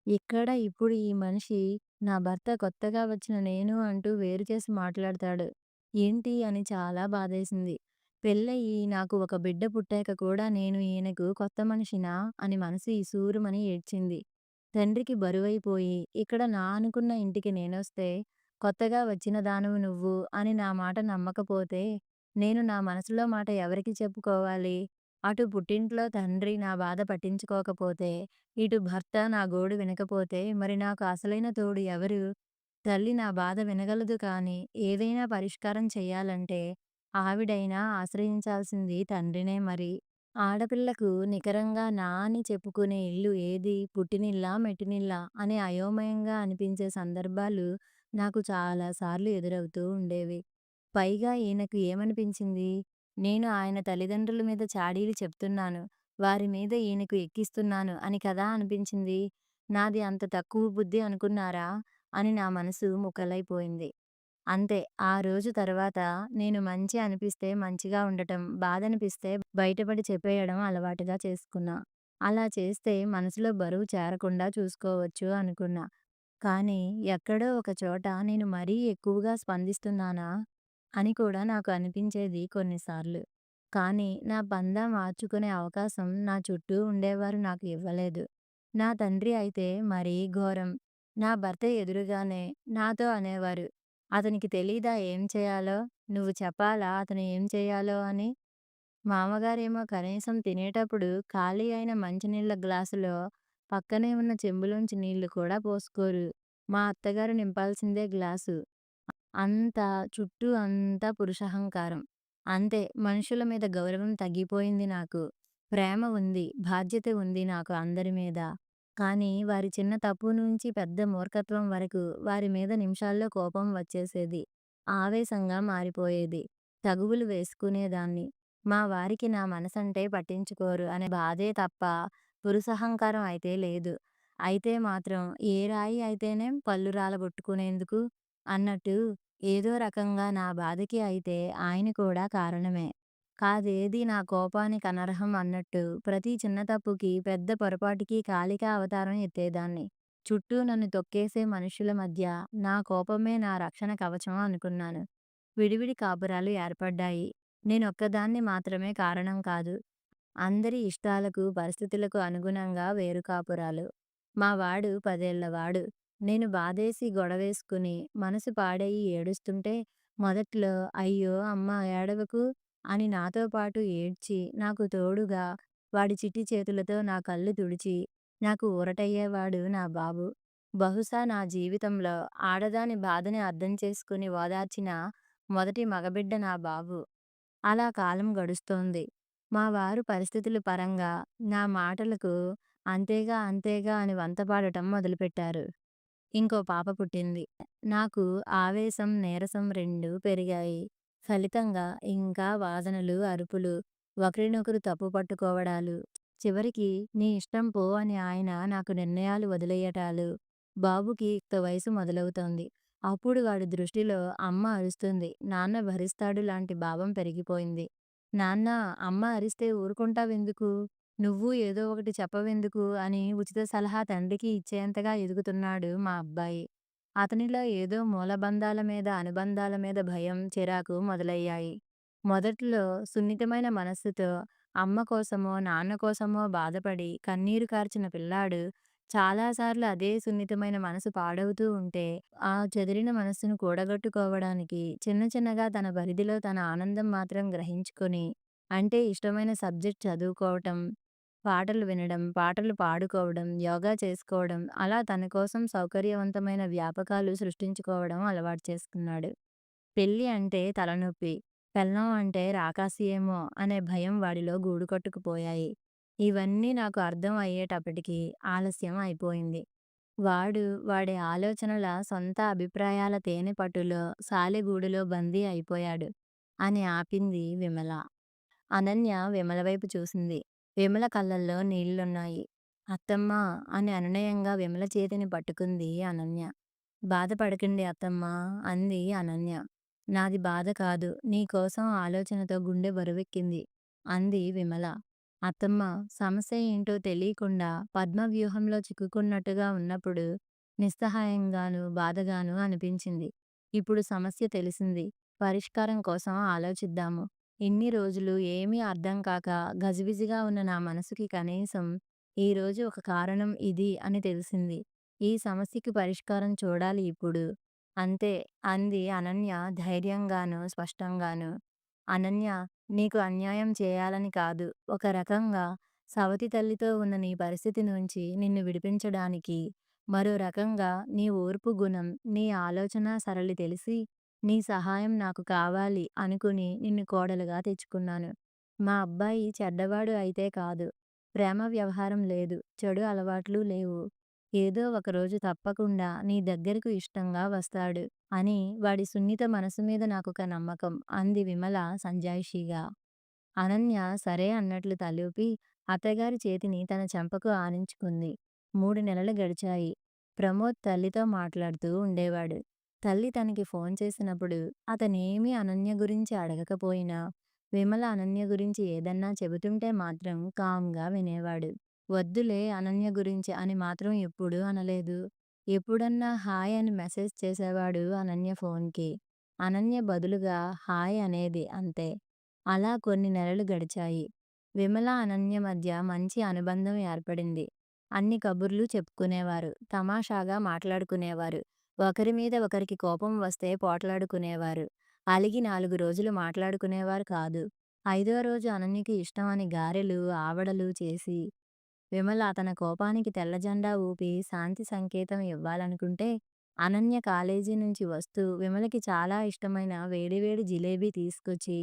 ఇక్కడ ఇప్పుడు ఈ మనిషి నా భర్త కొత్తగా వచ్చిన నేను అంటూ వేరు చేసి మాట్లాడతాడు. ఏంటి అని చాలా బాధేసింది. పెళ్ళయ్యి నాకు ఒక బిడ్డ పుట్టాక కూడా నేను ఈయనకు కొత్త మనిషినా అని మనసు ఇసూరుమని ఏడ్చింది. తండ్రికి బరువైపోయి, ఇక్కడ నా అనుకున్న ఇంటికి నేనొస్తే, కొత్తగా వచ్చిన దానవు నువ్వు అని నా మాట నమ్మకపోతే నేను నా మనసులో మాట ఎవరికి చెప్పుకోవాలి? అటు పుట్టింట్లో తండ్రి నా బాధ పట్టించుకోకపోతే, ఇటు భర్త నా గోడు వినకపోతే, మరి నాకు అసలైన తోడు ఎవరు? తల్లి నా బాధ వినగలదు కానీ, ఏదైనా పరిష్కారం చెయ్యాలంటే, ఆవిడైనా ఆశ్రయించాల్సింది తండ్రినే మరి. ఆడపిల్లకు నికరంగా నా అని చెప్పుకునే ఇల్లు ఏది? పుట్టినిల్లా? మెట్టినిల్లా? అని అయోమయంగా అనిపించే సందర్భాలు నాకు చాలా సార్లు ఎదురవుతూ ఉండేవి. పైగా ఈయనకు ఏమనిపించింది? నేను ఆయన తల్లిదండ్రుల మీద చాడీలు చెప్తున్నాను. వారి మీద ఈయనకు ఎక్కిస్తున్నాను అని కదా అనిపించింది. నాది అంత తక్కువ బుద్ధి అనుకున్నారా? అని నా మనసు ముక్కలైపోయింది. అంతే. ఆ రోజు తర్వాత నేను మంచి అనిపిస్తే మంచిగా ఉండటం, బాధనిపిస్తే బయటపడి చెప్పేయడం అలవాటుగా చేసుకున్నా. అలా చేస్తే మనసులో బరువు చేరకుండా చూసుకోవచ్చు అనుకున్నా. కానీ ఎక్కడో ఒక చోట నేను మరీ ఎక్కువగా స్పందిస్తున్నానా? అని కూడా నాకు అనిపించేది కొన్నిసార్లు. కానీ నా పందా మార్చుకునే అవకాశం నా చుట్టూ ఉండేవారు నాకు ఇవ్వలేదు. నా తండ్రి అయితే మరీ ఘోరం. నా భర్త ఎదురుగానే నాతో అనేవారు, "అతనికి తెలీదా ఏం చేయాలో? నువ్వు చెప్పాలా అతను ఏం చేయాలో అని?" మామగారేమో కనీసం తినేటప్పుడు ఖాళీ అయిన మంచినీళ్ళ గ్లాసులో పక్కనే ఉన్న చెంబులోంచి నీళ్లు కూడా పోసుకోరు. మా అత్తగారు నింపాల్సిందే గ్లాసు. అంతా చుట్టూ అంతా పురుషహంకారం. అంతే మనుషుల మీద గౌరవం తగ్గిపోయింది నాకు. ప్రేమ ఉంది, బాధ్యత ఉంది నాకు అందరి మీద. కానీ వారి చిన్న తప్పు నుంచి పెద్ద మూర్ఖత్వం వరకు వారి మీద నిమిషాల్లో కోపం వచ్చేసేది. ఆవేశంగా మారిపోయేది. తగువులు వేసుకునేదాన్ని. మా వారికి నా మనసంటే పట్టించుకోరు అనే బాధే తప్ప పురుషహంకారం అయితే లేదు. అయితే మాత్రం ఏ రాయి అయితేనేం పళ్ళు రాలగొట్టుకునేందుకు అన్నట్టు ఏదో రకంగా నా బాధకి అయితే ఆయన కూడా కారణమే. కాదేదీ నా కోపానికి అనర్హం అన్నట్టు ప్రతి చిన్న తప్పుకి, పెద్ద పొరపాటుకి కాళికా అవతారం ఎత్తేదాన్ని. చుట్టూ నన్ను తొక్కేసే మనుషుల మధ్య నా కోపమే నా రక్షణ కవచం అనుకున్నాను. విడివిడి కాపురాలు ఏర్పడ్డాయి. నేనొక్కదాన్ని మాత్రమే కారణం కాదు. అందరి ఇష్టాలకు, పరిస్థితులకు అనుగుణంగా వేరు కాపురాలు. మా వాడు 10 ఏళ్లవాడు. నేను బాధేసి గొడవేసుకుని, మనసు పాడయి ఏడుస్తుంటే, మొదట్లో "అయ్యో! అమ్మ ఏడవకు" అని నాతో పాటు ఏడ్చి, నాకు తోడుగా వాడి చిట్టి చేతులతో నా కళ్ళు తుడిచి, నాకు ఊరటయ్యేవాడు నా బాబు. బహుశా నా జీవితంలో ఆడదాని బాధని అర్థం చేసుకుని ఓదార్చిన మొదటి మగబిడ్డ నా బాబు. అలా కాలం గడుస్తోంది. మా వారు పరిస్థితుల పరంగా నా మాటలకు అంతేగా, అంతేగా అని వంతపాడటం మొదలుపెట్టారు. ఇంకో పాప పుట్టింది. నాకు ఆవేశం, నీరసం రెండూ పెరిగాయి. ఫలితంగా ఇంకా వాదనలు, అరుపులు, ఒకరినొకరు తప్పు పట్టుకోవడాలు. చివరికి నీ ఇష్టం పో అని ఆయన నాకు నిర్ణయాలు వదిలెయ్యటాలు. బాబుకి యుక్త వయసు మొదలవుతోంది. అప్పుడు వాడి దృష్టిలో అమ్మ అరుస్తుంది, నాన్న భరిస్తాడు లాంటి భావం పెరిగిపోయింది. నాన్నా! అమ్మ అరిస్తే ఊరుకుంటావెందుకు? నువ్వు ఏదో ఒకటి చెప్పవెందుకు? అని ఉచిత సలహా తండ్రికి ఇచ్చేంతగా ఎదుగుతున్నాడు మా అబ్బాయి. అతనిలో ఏదో మూలబంధాల మీద, అనుబంధాల మీద భయం, చిరాకు మొదలయ్యాయి. మొదట్లో సున్నితమైన మనస్సుతో అమ్మ కోసమో, నాన్న కోసమో బాధపడి కన్నీరు కార్చిన పిల్లాడు చాలాసార్లు అదే సున్నితమైన మనసు పాడవుతూ ఉంటే, ఆ చెదిరిన మనస్సును కూడగట్టుకోవడానికి చిన్న చిన్నగా తన పరిధిలో తన ఆనందం మాత్రం గ్రహించుకొని, అంటే ఇష్టమైన సబ్జెక్ట్ చదువుకోవటం, పాటలు వినడం, పాటలు పాడుకోవడం, యోగా చేసుకోవడం, అలా తన కోసం సౌకర్యవంతమైన వ్యాపకాలు సృష్టించుకోవడం అలవాటు చేసుకున్నాడు. పెళ్లి అంటే తలనొప్పి, పెళ్ళాం అంటే రాకాసి ఏమో అనే భయం వాడిలో గూడు కట్టుకుపోయాయి. ఇవన్నీ నాకు అర్థం అయ్యేటప్పటికి ఆలస్యం అయిపోయింది. వాడు వాడి ఆలోచనల సొంత అభిప్రాయాల తేనెపట్టులో సాలెగూడులో బందీ అయిపోయాడు అని ఆపింది విమల. అనన్య విమల వైపు చూసింది. విమల కళ్ళల్లో నీళ్లున్నాయి. అత్తమ్మా అని అనునయంగా విమల చేతిని పట్టుకుంది అనన్య. బాధపడకండి అత్తమ్మా అంది అనన్య. నాది బాధ కాదు, నీకోసం ఆలోచనతో గుండె బరువెక్కింది అంది విమల. అత్తమ్మ, సమస్య ఏంటో తెలియకుండా పద్మవ్యూహంలో చిక్కుకున్నట్టుగా ఉన్నప్పుడు నిస్సహాయంగాను బాధగాను అనిపించింది. ఇప్పుడు సమస్య తెలిసింది. పరిష్కారం కోసం ఆలోచిద్దాము. ఇన్ని రోజులు ఏమీ అర్థం కాక గజిబిజిగా ఉన్న నా మనసుకి కనీసం ఈరోజు ఒక కారణం ఇది అని తెలిసింది. ఈ సమస్యకి పరిష్కారం చూడాలి ఇప్పుడు. అంతే అంది అనన్య ధైర్యంగాను స్పష్టంగాను. అనన్య, నీకు అన్యాయం చేయాలని కాదు. ఒక రకంగా సవతి తల్లితో ఉన్న నీ పరిస్థితి నుంచి నిన్ను విడిపించడానికి, మరో రకంగా నీ ఓర్పు గుణం, నీ ఆలోచనా సరళి తెలిసి, నీ సహాయం నాకు కావాలి అనుకుని నిన్ను కోడలుగా తెచ్చుకున్నాను. మా అబ్బాయి చెడ్డవాడు అయితే కాదు. ప్రేమ వ్యవహారం లేదు. చెడు అలవాట్లు లేవు. ఏదో ఒకరోజు తప్పకుండా నీ దగ్గరకు ఇష్టంగా వస్తాడు అని వాడి సున్నిత మనసు మీద నాకొక నమ్మకం అంది విమల సంజాయిషీగా. అనన్య సరే అన్నట్లు తలూపి అత్తగారి చేతిని తన చెంపకు ఆనించుకుంది. 3 నెలలు గడిచాయి. ప్రమోద్ తల్లితో మాట్లాడుతూ ఉండేవాడు. తల్లి తనకి ఫోన్ చేసినప్పుడు అతనేమీ అనన్య గురించి అడగకపోయినా విమల అనన్య గురించి ఏదన్నా చెబుతుంటే మాత్రం కామ్గా వినేవాడు. వద్దులే అనన్య గురించి అని మాత్రం ఎప్పుడూ అనలేదు. ఎప్పుడన్నా హాయ్ అని మెసేజ్ చేసేవాడు అనన్య ఫోన్‌కి. అనన్య బదులుగా హాయ్ అనేది అంతే. అలా కొన్ని నెలలు గడిచాయి. విమల, అనన్య మధ్య మంచి అనుబంధం ఏర్పడింది. అన్ని కబుర్లు చెప్పుకునేవారు. తమాషాగా మాట్లాడుకునేవారు. ఒకరి మీద ఒకరికి కోపం వస్తే పోట్లాడుకునేవారు. అలిగి 4 రోజులు మాట్లాడుకునేవారు కాదు. ఐదో రోజు అనన్యకి ఇష్టమని గారెలు, ఆవడలు చేసి విమల తన కోపానికి తెల్లజెండా ఊపి శాంతి సంకేతం ఇవ్వాలనుకుంటే, అనన్య కాలేజీ నుంచి వస్తూ విమలకి చాలా ఇష్టమైన వేడివేడి జిలేబీ తీసుకొచ్చి,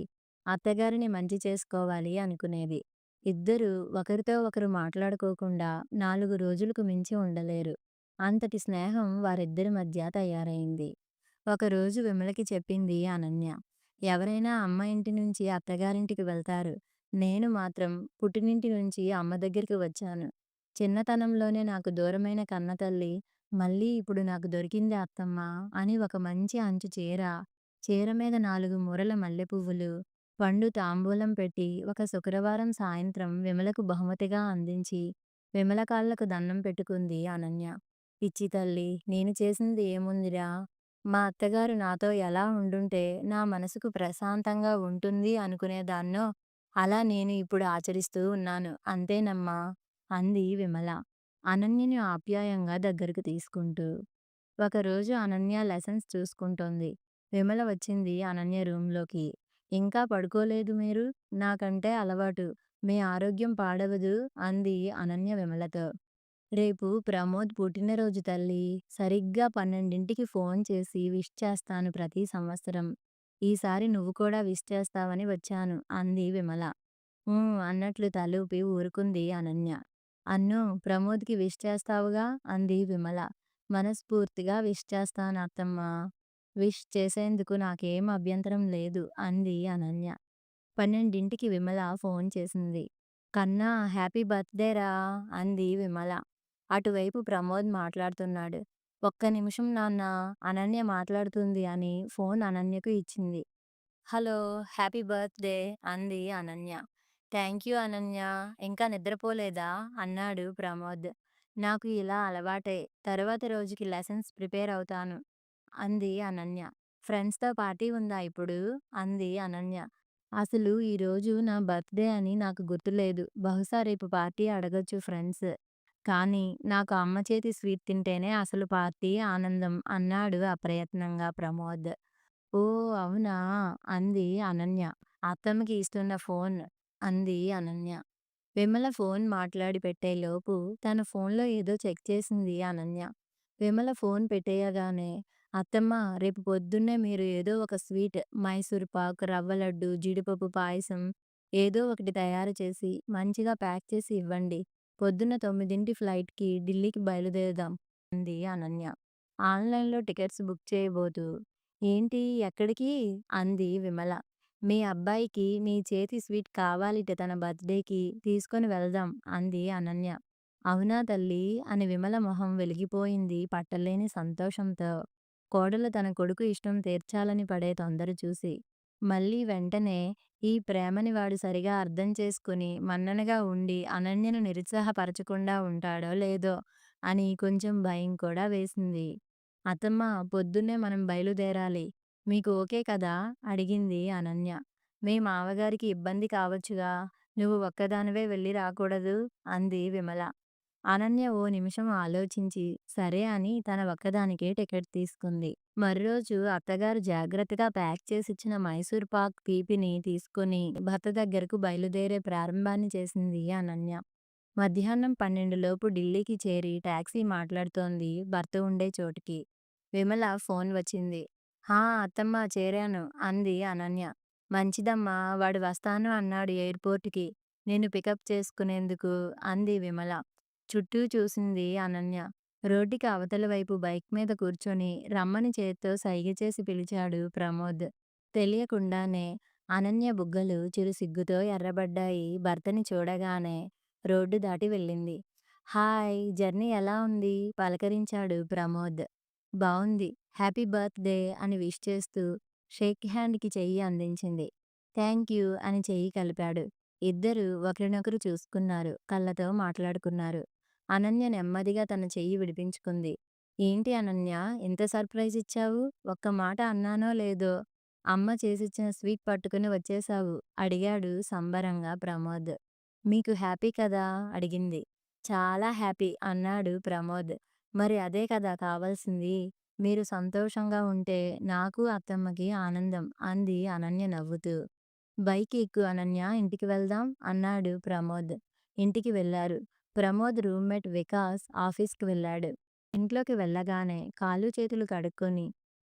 అత్తగారిని మంచి చేసుకోవాలి అనుకునేది. ఇద్దరూ ఒకరితో ఒకరు మాట్లాడుకోకుండా 4 రోజులకు మించి ఉండలేరు. అంతటి స్నేహం వారిద్దరి మధ్య తయారైంది. ఒకరోజు విమలకి చెప్పింది అనన్య. ఎవరైనా అమ్మ ఇంటి నుంచి అత్తగారింటికి వెళ్తారు. నేను మాత్రం పుట్టినింటి నుంచి అమ్మ దగ్గరికి వచ్చాను. చిన్నతనంలోనే నాకు దూరమైన కన్నతల్లి మళ్ళీ ఇప్పుడు నాకు దొరికింది అత్తమ్మ అని ఒక మంచి అంచు చీర, చీర మీద 4 మూరల మల్లెపువ్వులు, పండు తాంబూలం పెట్టి ఒక శుక్రవారం సాయంత్రం విమలకు బహుమతిగా అందించి, విమల కాళ్ళకు దండం పెట్టుకుంది అనన్య. పిచ్చి తల్లి, నేను చేసింది ఏముందిరా? మా అత్తగారు నాతో ఎలా ఉండుంటే నా మనసుకు ప్రశాంతంగా ఉంటుంది అనుకునేదాన్నో, అలా నేను ఇప్పుడు ఆచరిస్తూ ఉన్నాను. అంతేనమ్మా అంది విమల. అనన్యని ఆప్యాయంగా దగ్గరకు తీసుకుంటూ. ఒకరోజు అనన్య లెసన్స్ చూసుకుంటోంది. విమల వచ్చింది అనన్య రూంలోకి. ఇంకా పడుకోలేదు మీరు? నాకంటే అలవాటు. మీ ఆరోగ్యం పాడవదు అంది అనన్య విమలతో. రేపు ప్రమోద్ పుట్టినరోజు తల్లీ. సరిగ్గా 12కి ఫోన్ చేసి విష్ చేస్తాను ప్రతి సంవత్సరం. ఈసారి నువ్వు కూడా విష్ చేస్తావని వచ్చాను అంది విమల. అన్నట్లు తలూపి ఊరుకుంది అనన్య. అన్నూ, ప్రమోద్‌కి విష్ చేస్తావుగా అంది విమల. మనస్ఫూర్తిగా విష్ చేస్తాను అత్తమ్మా. విష్ చేసేందుకు నాకేం అభ్యంతరం లేదు అంది అనన్య. 12కి విమల ఫోన్ చేసింది. కన్నా, హ్యాపీ బర్త్‌డే రా అంది విమల. అటువైపు ప్రమోద్ మాట్లాడుతున్నాడు. ఒక్క నిమిషం నాన్నా, అనన్య మాట్లాడుతుంది అని ఫోన్ అనన్యకు ఇచ్చింది. హలో, హ్యాపీ బర్త్‌డే అంది అనన్య. థాంక్యూ అనన్య. ఇంకా నిద్రపోలేదా అన్నాడు ప్రమోద్. నాకు ఇలా అలవాటే. తరువాత రోజుకి లెసన్స్ ప్రిపేర్ అవుతాను అంది అనన్య. ఫ్రెండ్స్‌తో పార్టీ ఉందా ఇప్పుడు అంది అనన్య. అసలు ఈరోజు నా బర్త్‌డే అని నాకు గుర్తులేదు. బహుశా రేపు పార్టీ అడగొచ్చు ఫ్రెండ్స్. కానీ నాకు అమ్మ చేతి స్వీట్ తింటేనే అసలు పార్టీ, ఆనందం అన్నాడు అప్రయత్నంగా ప్రమోద్. ఓహ్! అవునా అంది అనన్య. అత్తమ్మకి ఇస్తున్న ఫోన్ అంది అనన్య. విమల ఫోన్ మాట్లాడి పెట్టేలోపు తన ఫోన్‌లో ఏదో చెక్ చేసింది అనన్య. విమల ఫోన్ పెట్టేయగానే, అత్తమ్మ, రేపు పొద్దున్నే మీరు ఏదో ఒక స్వీట్, మైసూర్ పాక్, రవ్వ లడ్డు, జీడిపప్పు పాయసం ఏదో ఒకటి తయారు చేసి మంచిగా ప్యాక్ చేసి ఇవ్వండి. పొద్దున్న 9 ఫ్లైట్‌కి ఢిల్లీకి బయలుదేరుదాం. అంది అనన్య. ఆన్‌లైన్‌లో టికెట్స్ బుక్ చేయబోతూ. ఏంటి? ఎక్కడికి? అంది విమల. మీ అబ్బాయికి నీ చేతి స్వీట్ కావాలిట తన బర్త్‌డేకి తీసుకొని వెళ్దాం అంది అనన్య. అవునా తల్లీ! అని విమల మొహం వెలిగిపోయింది పట్టలేని సంతోషంతో. కోడలు తన కొడుకు ఇష్టం తీర్చాలని పడే తొందర చూసి. మళ్ళీ వెంటనే ఈ ప్రేమని వాడు సరిగా అర్థం చేసుకుని మన్ననగా ఉండి అనన్యను నిరుత్సాహపరచకుండా ఉంటాడో లేదో అని కొంచెం భయం కూడా వేసింది. అత్తమ్మా, పొద్దున్నే మనం బయలుదేరాలి. మీకు ఓకే కదా? అడిగింది అనన్య. మీ మావగారికి ఇబ్బంది కావచ్చుగా. నువ్వు ఒక్కదానివే వెళ్ళి రాకూడదు అంది విమల. అనన్య ఓ నిమిషం ఆలోచించి సరే అని తన ఒక్కదానికే టికెట్ తీసుకుంది. మర్రోజు అత్తగారు జాగ్రత్తగా ప్యాక్ చేసిచ్చిన మైసూర్ పాక్ తీపిని తీసుకుని భర్త దగ్గరకు బయలుదేరే ప్రారంభాన్ని చేసింది అనన్య. మధ్యాహ్నం 12 లోపు ఢిల్లీకి చేరి టాక్సీ మాట్లాడుతోంది భర్త ఉండే చోటికి. విమల ఫోన్ వచ్చింది. హా అత్తమ్మ, చేరాను అంది అనన్య. మంచిదమ్మా, వాడు వస్తాను అన్నాడు ఎయిర్పోర్టుకి నిన్ను పికప్ చేసుకునేందుకు అంది విమల. చుట్టూ చూసింది అనన్య. రోడ్డుకి అవతల వైపు బైక్ మీద కూర్చొని రమ్మని చేత్తో సైగ చేసి పిలిచాడు ప్రమోద్. తెలియకుండానే అనన్య బుగ్గలు చిరు సిగ్గుతో ఎర్రబడ్డాయి భర్తని చూడగానే. రోడ్డు దాటి వెళ్ళింది. హాయ్! జర్నీ ఎలా ఉంది? పలకరించాడు ప్రమోద్. బావుంది. హ్యాపీ బర్త్‌డే అని విష్ చేస్తూ షేక్ హ్యాండ్‌కి చెయ్యి అందించింది. థాంక్యూ అని చెయ్యి కలిపాడు. ఇద్దరూ ఒకరినొకరు చూసుకున్నారు. కళ్ళతో మాట్లాడుకున్నారు. అనన్య నెమ్మదిగా తన చెయ్యి విడిపించుకుంది. ఏంటి అనన్య, ఇంత సర్ప్రైజ్ ఇచ్చావు? ఒక్క మాట అన్నానో లేదో అమ్మ చేసిచ్చిన స్వీట్ పట్టుకుని వచ్చేశావు అడిగాడు సంబరంగా ప్రమోద్. మీకు హ్యాపీ కదా? అడిగింది. చాలా హ్యాపీ అన్నాడు ప్రమోద్. మరి అదే కదా కావాల్సింది. మీరు సంతోషంగా ఉంటే నాకు అత్తమ్మకి ఆనందం అంది అనన్య నవ్వుతూ. బైక్ ఎక్కు అనన్య, ఇంటికి వెళ్దాం అన్నాడు ప్రమోద్. ఇంటికి వెళ్లారు. ప్రమోద్ రూమ్మేట్ వికాస్ ఆఫీస్‌కి వెళ్ళాడు. ఇంట్లోకి వెళ్ళగానే కాళ్ళు చేతులు కడుక్కొని,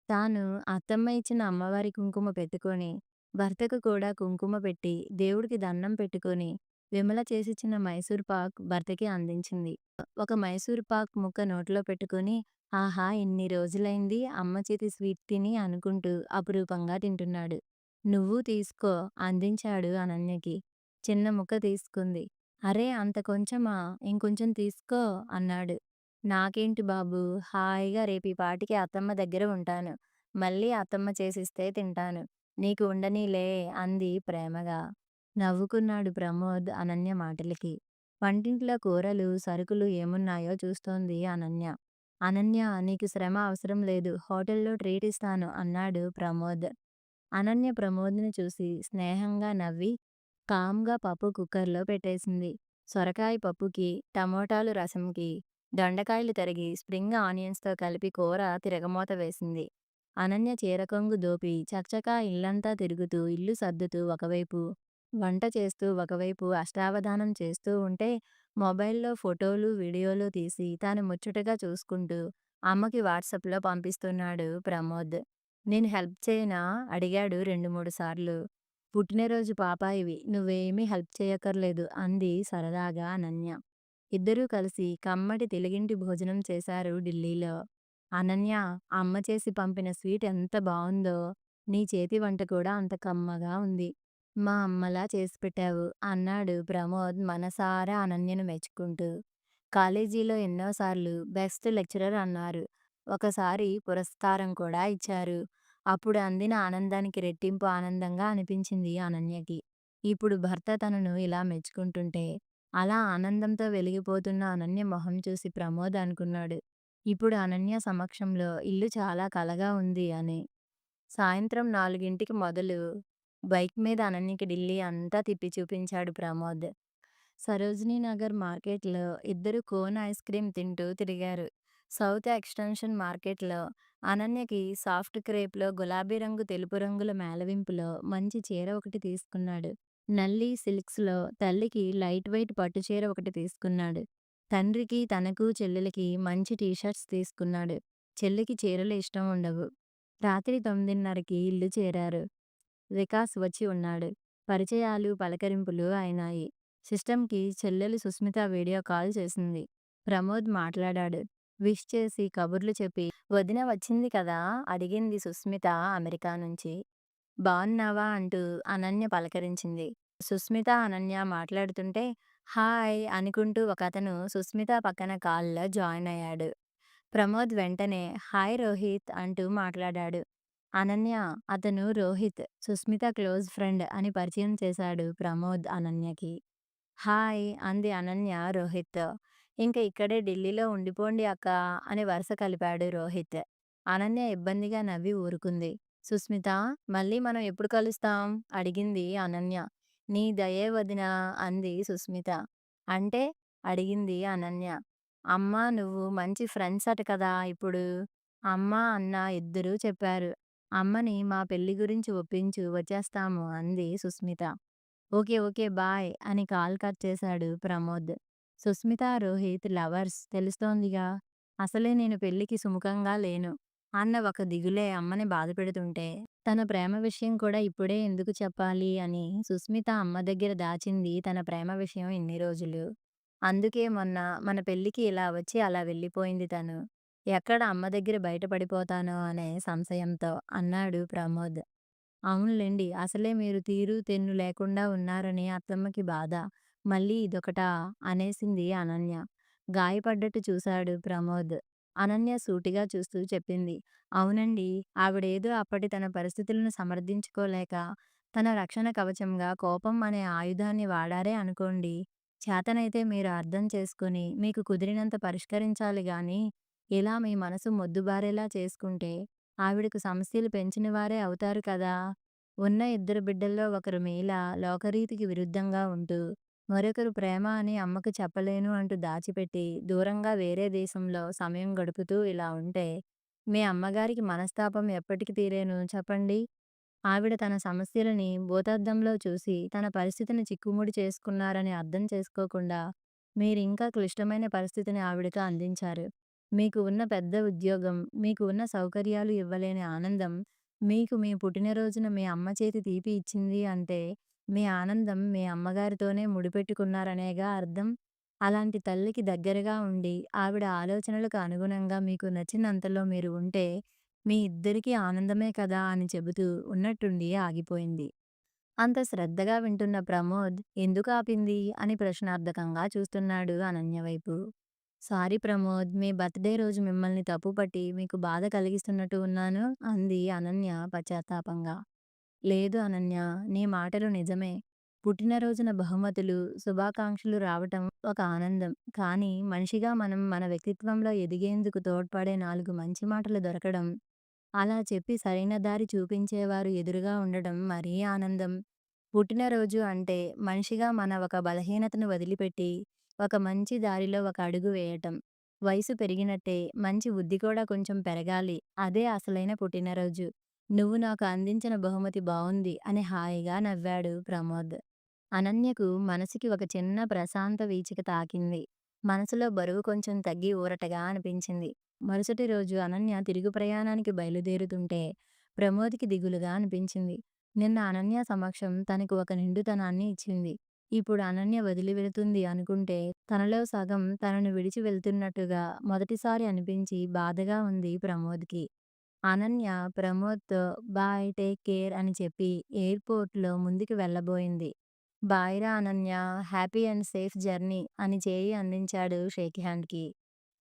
తాను అత్తమ్మ ఇచ్చిన అమ్మవారి కుంకుమ పెట్టుకొని, భర్తకు కూడా కుంకుమ పెట్టి, దేవుడికి దండం పెట్టుకొని, విమల చేసిచ్చిన మైసూర్ పాక్ భర్తకి అందించింది. ఒక మైసూర్ పాక్ ముక్క నోట్లో పెట్టుకొని, ఆహా! ఇన్ని రోజులైంది అమ్మ చేతి స్వీట్ తిని అనుకుంటూ అపురూపంగా తింటున్నాడు. నువ్వూ తీసుకో అందించాడు అనన్యకి. చిన్న ముక్క తీసుకుంది. అరే! అంత కొంచెమా? ఇంకొంచెం తీసుకో అన్నాడు. నాకేంటి బాబూ, హాయిగా రేపీ పాటికి అత్తమ్మ దగ్గర ఉంటాను. మళ్ళీ అత్తమ్మ చేసిస్తే తింటాను. నీకు ఉండనీలే అంది ప్రేమగా. నవ్వుకున్నాడు ప్రమోద్ అనన్య మాటలకి. వంటింట్లో కూరలు, సరుకులు ఏమున్నాయో చూస్తోంది అనన్య. అనన్య, నీకు శ్రమ అవసరం లేదు. హోటల్‌లో ట్రీట్ ఇస్తాను అన్నాడు ప్రమోద్. అనన్య ప్రమోద్‌ని చూసి స్నేహంగా నవ్వి, కామ్‌గా పప్పు కుక్కర్‌లో పెట్టేసింది. సొరకాయ పప్పుకి, టమోటాలు రసంకి, దొండకాయలు తరిగి స్ప్రింగ్ ఆనియన్స్‌తో కలిపి కూర తిరగమోత వేసింది. అనన్య చీర కొంగు దోపి చకచకా ఇల్లంతా తిరుగుతూ, ఇల్లు సర్దుతూ ఒకవైపు, వంట చేస్తూ ఒకవైపు అష్టావధానం చేస్తూ ఉంటే, మొబైల్‌లో ఫోటోలు, వీడియోలు తీసి తాను ముచ్చటగా చూసుకుంటూ అమ్మకి వాట్సాప్‌లో పంపిస్తున్నాడు ప్రమోద్. నేను హెల్ప్ చేయనా? అడిగాడు 2, 3 సార్లు. పుట్టినరోజు పాపాయివి. నువ్వేమీ హెల్ప్ చేయక్కర్లేదు అంది సరదాగా అనన్య. ఇద్దరూ కలిసి కమ్మటి తెలుగింటి భోజనం చేశారు ఢిల్లీలో. అనన్య, అమ్మ చేసి పంపిన స్వీట్ ఎంత బావుందో! నీ చేతి వంట కూడా అంత కమ్మగా ఉంది. మా అమ్మలా చేసి పెట్టావు అన్నాడు ప్రమోద్ మనసారా అనన్యను మెచ్చుకుంటూ. కాలేజీలో ఎన్నోసార్లు బెస్ట్ లెక్చరర్ అన్నారు. ఒకసారి పురస్కారం కూడా ఇచ్చారు. అప్పుడు అందిన ఆనందానికి రెట్టింపు ఆనందంగా అనిపించింది అనన్యకి. ఇప్పుడు భర్త తనను ఇలా మెచ్చుకుంటుంటే, అలా ఆనందంతో వెలిగిపోతున్న అనన్య మొహం చూసి ప్రమోద్ అనుకున్నాడు. ఇప్పుడు అనన్య సమక్షంలో ఇల్లు చాలా కలగా ఉంది అని. సాయంత్రం 4కి మొదలు బైక్ మీద అనన్యకి ఢిల్లీ అంతా తిప్పి చూపించాడు ప్రమోద్. సరోజినీ నగర్ మార్కెట్‌లో ఇద్దరు కోన్ ఐస్ క్రీమ్ తింటూ తిరిగారు. సౌత్ ఎక్స్‌టెన్షన్ మార్కెట్‌లో అనన్యకి సాఫ్ట్ క్రేప్‌లో గులాబీ రంగు, తెలుపు రంగుల మేళవింపులో మంచి చీర ఒకటి తీసుకున్నాడు. నల్లి సిల్క్స్‌లో తల్లికి లైట్ వెయిట్ పట్టు చీర ఒకటి తీసుకున్నాడు. తండ్రికి, తనకు, చెల్లెలికి మంచి టీ షర్ట్స్ తీసుకున్నాడు. చెల్లికి చీరలు ఇష్టం ఉండవు. రాత్రి 9:30కి ఇల్లు చేరారు. వికాస్ వచ్చి ఉన్నాడు. పరిచయాలు, పలకరింపులు అయినాయి. సిస్టమ్‌కి చెల్లెలు సుస్మిత వీడియో కాల్ చేసింది. ప్రమోద్ మాట్లాడాడు. విష్ చేసి కబుర్లు చెప్పి, "వదిన వచ్చింది కదా!" అడిగింది సుస్మిత అమెరికా నుంచి. "బావున్నావా?" అంటూ అనన్య పలకరించింది. సుస్మిత, అనన్య మాట్లాడుతుంటే, హాయ్ అనుకుంటూ ఒకతను సుస్మిత పక్కన కాల్‌లో జాయిన్ అయ్యాడు. ప్రమోద్ వెంటనే హాయ్ రోహిత్ అంటూ మాట్లాడాడు. అనన్య, అతను రోహిత్, సుస్మిత క్లోజ్ ఫ్రెండ్ అని పరిచయం చేశాడు ప్రమోద్ అనన్యకి. హాయ్ అంది అనన్య రోహిత్‌తో. ఇంక ఇక్కడే ఢిల్లీలో ఉండిపోండి అక్కా అని వరస కలిపాడు రోహిత్. అనన్య ఇబ్బందిగా నవ్వి ఊరుకుంది. సుస్మిత, మళ్ళీ మనం ఎప్పుడు కలుస్తాం? అడిగింది అనన్య. నీ దయే వదినా అంది సుస్మిత. అంటే? అడిగింది అనన్య. అమ్మ, నువ్వు మంచి ఫ్రెండ్స్ అట కదా ఇప్పుడు. అమ్మ, అన్న ఇద్దరూ చెప్పారు. అమ్మని మా పెళ్లి గురించి ఒప్పించు వచ్చేస్తాము అంది సుస్మిత. ఓకే. ఓకే. బాయ్ అని కాల్ కట్ చేశాడు ప్రమోద్. సుస్మిత, రోహిత్ లవర్స్ తెలుస్తోందిగా. అసలే నేను పెళ్ళికి సుముఖంగా లేను అన్న ఒక దిగులే అమ్మని బాధపెడుతుంటే, తన ప్రేమ విషయం కూడా ఇప్పుడే ఎందుకు చెప్పాలి అని సుస్మిత అమ్మ దగ్గర దాచింది తన ప్రేమ విషయం ఇన్ని రోజులు. అందుకే మొన్న మన పెళ్ళికి ఇలా వచ్చి అలా వెళ్ళిపోయింది తను. ఎక్కడ అమ్మ దగ్గర బయట పడిపోతానో అనే సంశయంతో అన్నాడు ప్రమోద్. అవునులెండి. అసలే మీరు తీరు తెన్ను లేకుండా ఉన్నారని అత్తమ్మకి బాధ. మళ్ళీ ఇదొకటా? అనేసింది అనన్య. గాయపడ్డట్టు చూశాడు ప్రమోద్. అనన్య సూటిగా చూస్తూ చెప్పింది. అవునండి. ఆవిడేదో అప్పటి తన పరిస్థితులను సమర్థించుకోలేక, తన రక్షణ కవచంగా కోపం అనే ఆయుధాన్ని వాడారే అనుకోండి. చేతనైతే మీరు అర్థం చేసుకొని, మీకు కుదిరినంత పరిష్కరించాలి గానీ, ఇలా మీ మనసు మొద్దుబారేలా చేసుకుంటే ఆవిడకు సమస్యలు పెంచిన వారే అవుతారు కదా! ఉన్న ఇద్దరు బిడ్డల్లో ఒకరు మీల లోకరీతికి విరుద్ధంగా ఉంటూ, మరొకరు ప్రేమ అని అమ్మకు చెప్పలేను అంటూ దాచిపెట్టి, దూరంగా వేరే దేశంలో సమయం గడుపుతూ ఇలా ఉంటే, మీ అమ్మగారికి మనస్తాపం ఎప్పటికి తీరేను చెప్పండి? ఆవిడ తన సమస్యలని భూతద్దంలో చూసి, తన పరిస్థితిని చిక్కుముడి చేసుకున్నారని అర్థం చేసుకోకుండా, మీరింకా క్లిష్టమైన పరిస్థితిని ఆవిడకు అందించారు. మీకు ఉన్న పెద్ద ఉద్యోగం, మీకు ఉన్న సౌకర్యాలు ఇవ్వలేని ఆనందం, మీకు మీ పుట్టినరోజున మీ అమ్మ చేతి తీపి ఇచ్చింది అంటే, మీ ఆనందం మీ అమ్మగారితోనే ముడిపెట్టుకున్నారనేగా అర్థం. అలాంటి తల్లికి దగ్గరగా ఉండి, ఆవిడ ఆలోచనలకు అనుగుణంగా మీకు నచ్చినంతలో మీరు ఉంటే, మీ ఇద్దరికీ ఆనందమే కదా అని చెబుతూ ఉన్నట్టుండి ఆగిపోయింది. అంత శ్రద్ధగా వింటున్న ప్రమోద్ ఎందుకు ఆపింది అని ప్రశ్నార్థకంగా చూస్తున్నాడు అనన్య వైపు. సారీ ప్రమోద్, మీ బర్త్‌డే రోజు మిమ్మల్ని తప్పుపట్టి మీకు బాధ కలిగిస్తున్నట్టు ఉన్నాను అంది అనన్య పశ్చాత్తాపంగా. లేదు అనన్య, నీ మాటలు నిజమే. పుట్టినరోజున బహుమతులు, శుభాకాంక్షలు రావటం ఒక ఆనందం. కానీ మనిషిగా మనం మన వ్యక్తిత్వంలో ఎదిగేందుకు తోడ్పడే 4 మంచి మాటలు దొరకడం, అలా చెప్పి సరైన దారి చూపించేవారు ఎదురుగా ఉండడం మరీ ఆనందం. పుట్టినరోజు అంటే మనిషిగా మన ఒక బలహీనతను వదిలిపెట్టి, ఒక మంచి దారిలో ఒక అడుగు వేయటం. వయసు పెరిగినట్టే మంచి బుద్ధి కూడా కొంచెం పెరగాలి. అదే అసలైన పుట్టినరోజు. నువ్వు నాకు అందించిన బహుమతి బావుంది అని హాయిగా నవ్వాడు ప్రమోద్. అనన్యకు మనసుకి ఒక చిన్న ప్రశాంత వీచిక తాకింది. మనసులో బరువు కొంచెం తగ్గి ఊరటగా అనిపించింది. మరుసటి రోజు అనన్య తిరుగు ప్రయాణానికి బయలుదేరుతుంటే ప్రమోద్‌కి దిగులుగా అనిపించింది. నిన్న అనన్య సమక్షం తనకు ఒక నిండుతనాన్ని ఇచ్చింది. ఇప్పుడు అనన్య వదిలి వెళుతుంది అనుకుంటే తనలో సగం తనను విడిచి వెళ్తున్నట్టుగా మొదటిసారి అనిపించి బాధగా ఉంది ప్రమోద్‌కి. అనన్య ప్రమోద్‌తో బాయ్, టేక్ కేర్ అని చెప్పి ఎయిర్‌పోర్ట్‌లో ముందుకు వెళ్ళబోయింది. బాయ్ రా Ananya, happy and safe journey అని చేయి అందించాడు షేక్ హ్యాండ్‌కి.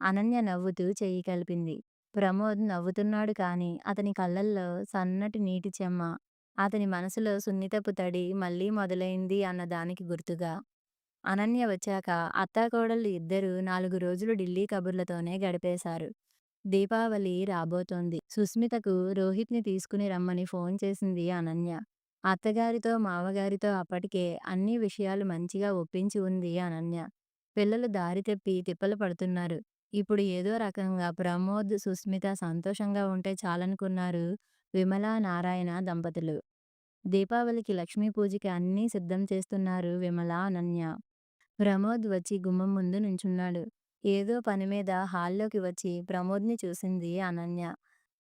అనన్య నవ్వుతూ చెయ్యి కలిపింది. ప్రమోద్ నవ్వుతున్నాడు కానీ అతని కళ్ళల్లో సన్నటి నీటి చెమ్మ, అతని మనసులో సున్నితపు తడి మళ్ళీ మొదలైంది అన్నదానికి గుర్తుగా. అనన్య వచ్చాక అత్తాకోడళ్ళు ఇద్దరూ 4 రోజులు ఢిల్లీ కబుర్లతోనే గడిపేశారు. దీపావళి రాబోతోంది. సుస్మితకు రోహిత్‌ని తీసుకుని రమ్మని ఫోన్ చేసింది అనన్య. అత్తగారితో, మావగారితో అప్పటికే అన్ని విషయాలు మంచిగా ఒప్పించి ఉంది అనన్య. పిల్లలు దారి తప్పి తిప్పలు పడుతున్నారు. ఇప్పుడు ఏదో రకంగా ప్రమోద్, సుస్మిత సంతోషంగా ఉంటే చాలనుకున్నారు విమల, నారాయణ దంపతులు. దీపావళికి లక్ష్మీ పూజకి అన్నీ సిద్ధం చేస్తున్నారు విమల, అనన్య. ప్రమోద్ వచ్చి గుమ్మం ముందు నుంచున్నాడు. ఏదో పని మీద హాల్లోకి వచ్చి ప్రమోద్‌ని చూసింది అనన్య.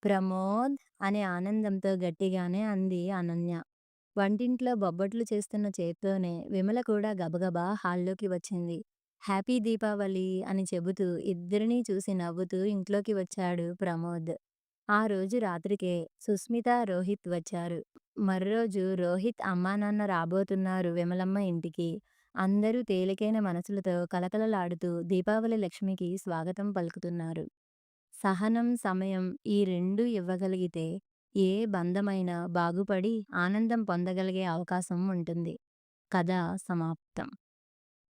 ప్రమోద్ అని ఆనందంతో గట్టిగానే అంది అనన్య. వంటింట్లో బొబ్బట్లు చేస్తున్న చేత్తోనే విమల కూడా గబగబా హాల్లోకి వచ్చింది. హ్యాపీ దీపావళి అని చెబుతూ ఇద్దరినీ చూసి నవ్వుతూ ఇంట్లోకి వచ్చాడు ప్రమోద్. ఆ రోజు రాత్రికే సుస్మిత, రోహిత్ వచ్చారు. మర్రోజు రోహిత్ అమ్మానాన్న రాబోతున్నారు విమలమ్మ ఇంటికి. అందరూ తేలికైన మనసులతో కలకలలాడుతూ దీపావళి లక్ష్మికి స్వాగతం పలుకుతున్నారు. సహనం, సమయం ఈ రెండూ ఇవ్వగలిగితే ఏ బంధమైనా బాగుపడి ఆనందం పొందగలిగే అవకాశం ఉంటుంది. కథ సమాప్తం.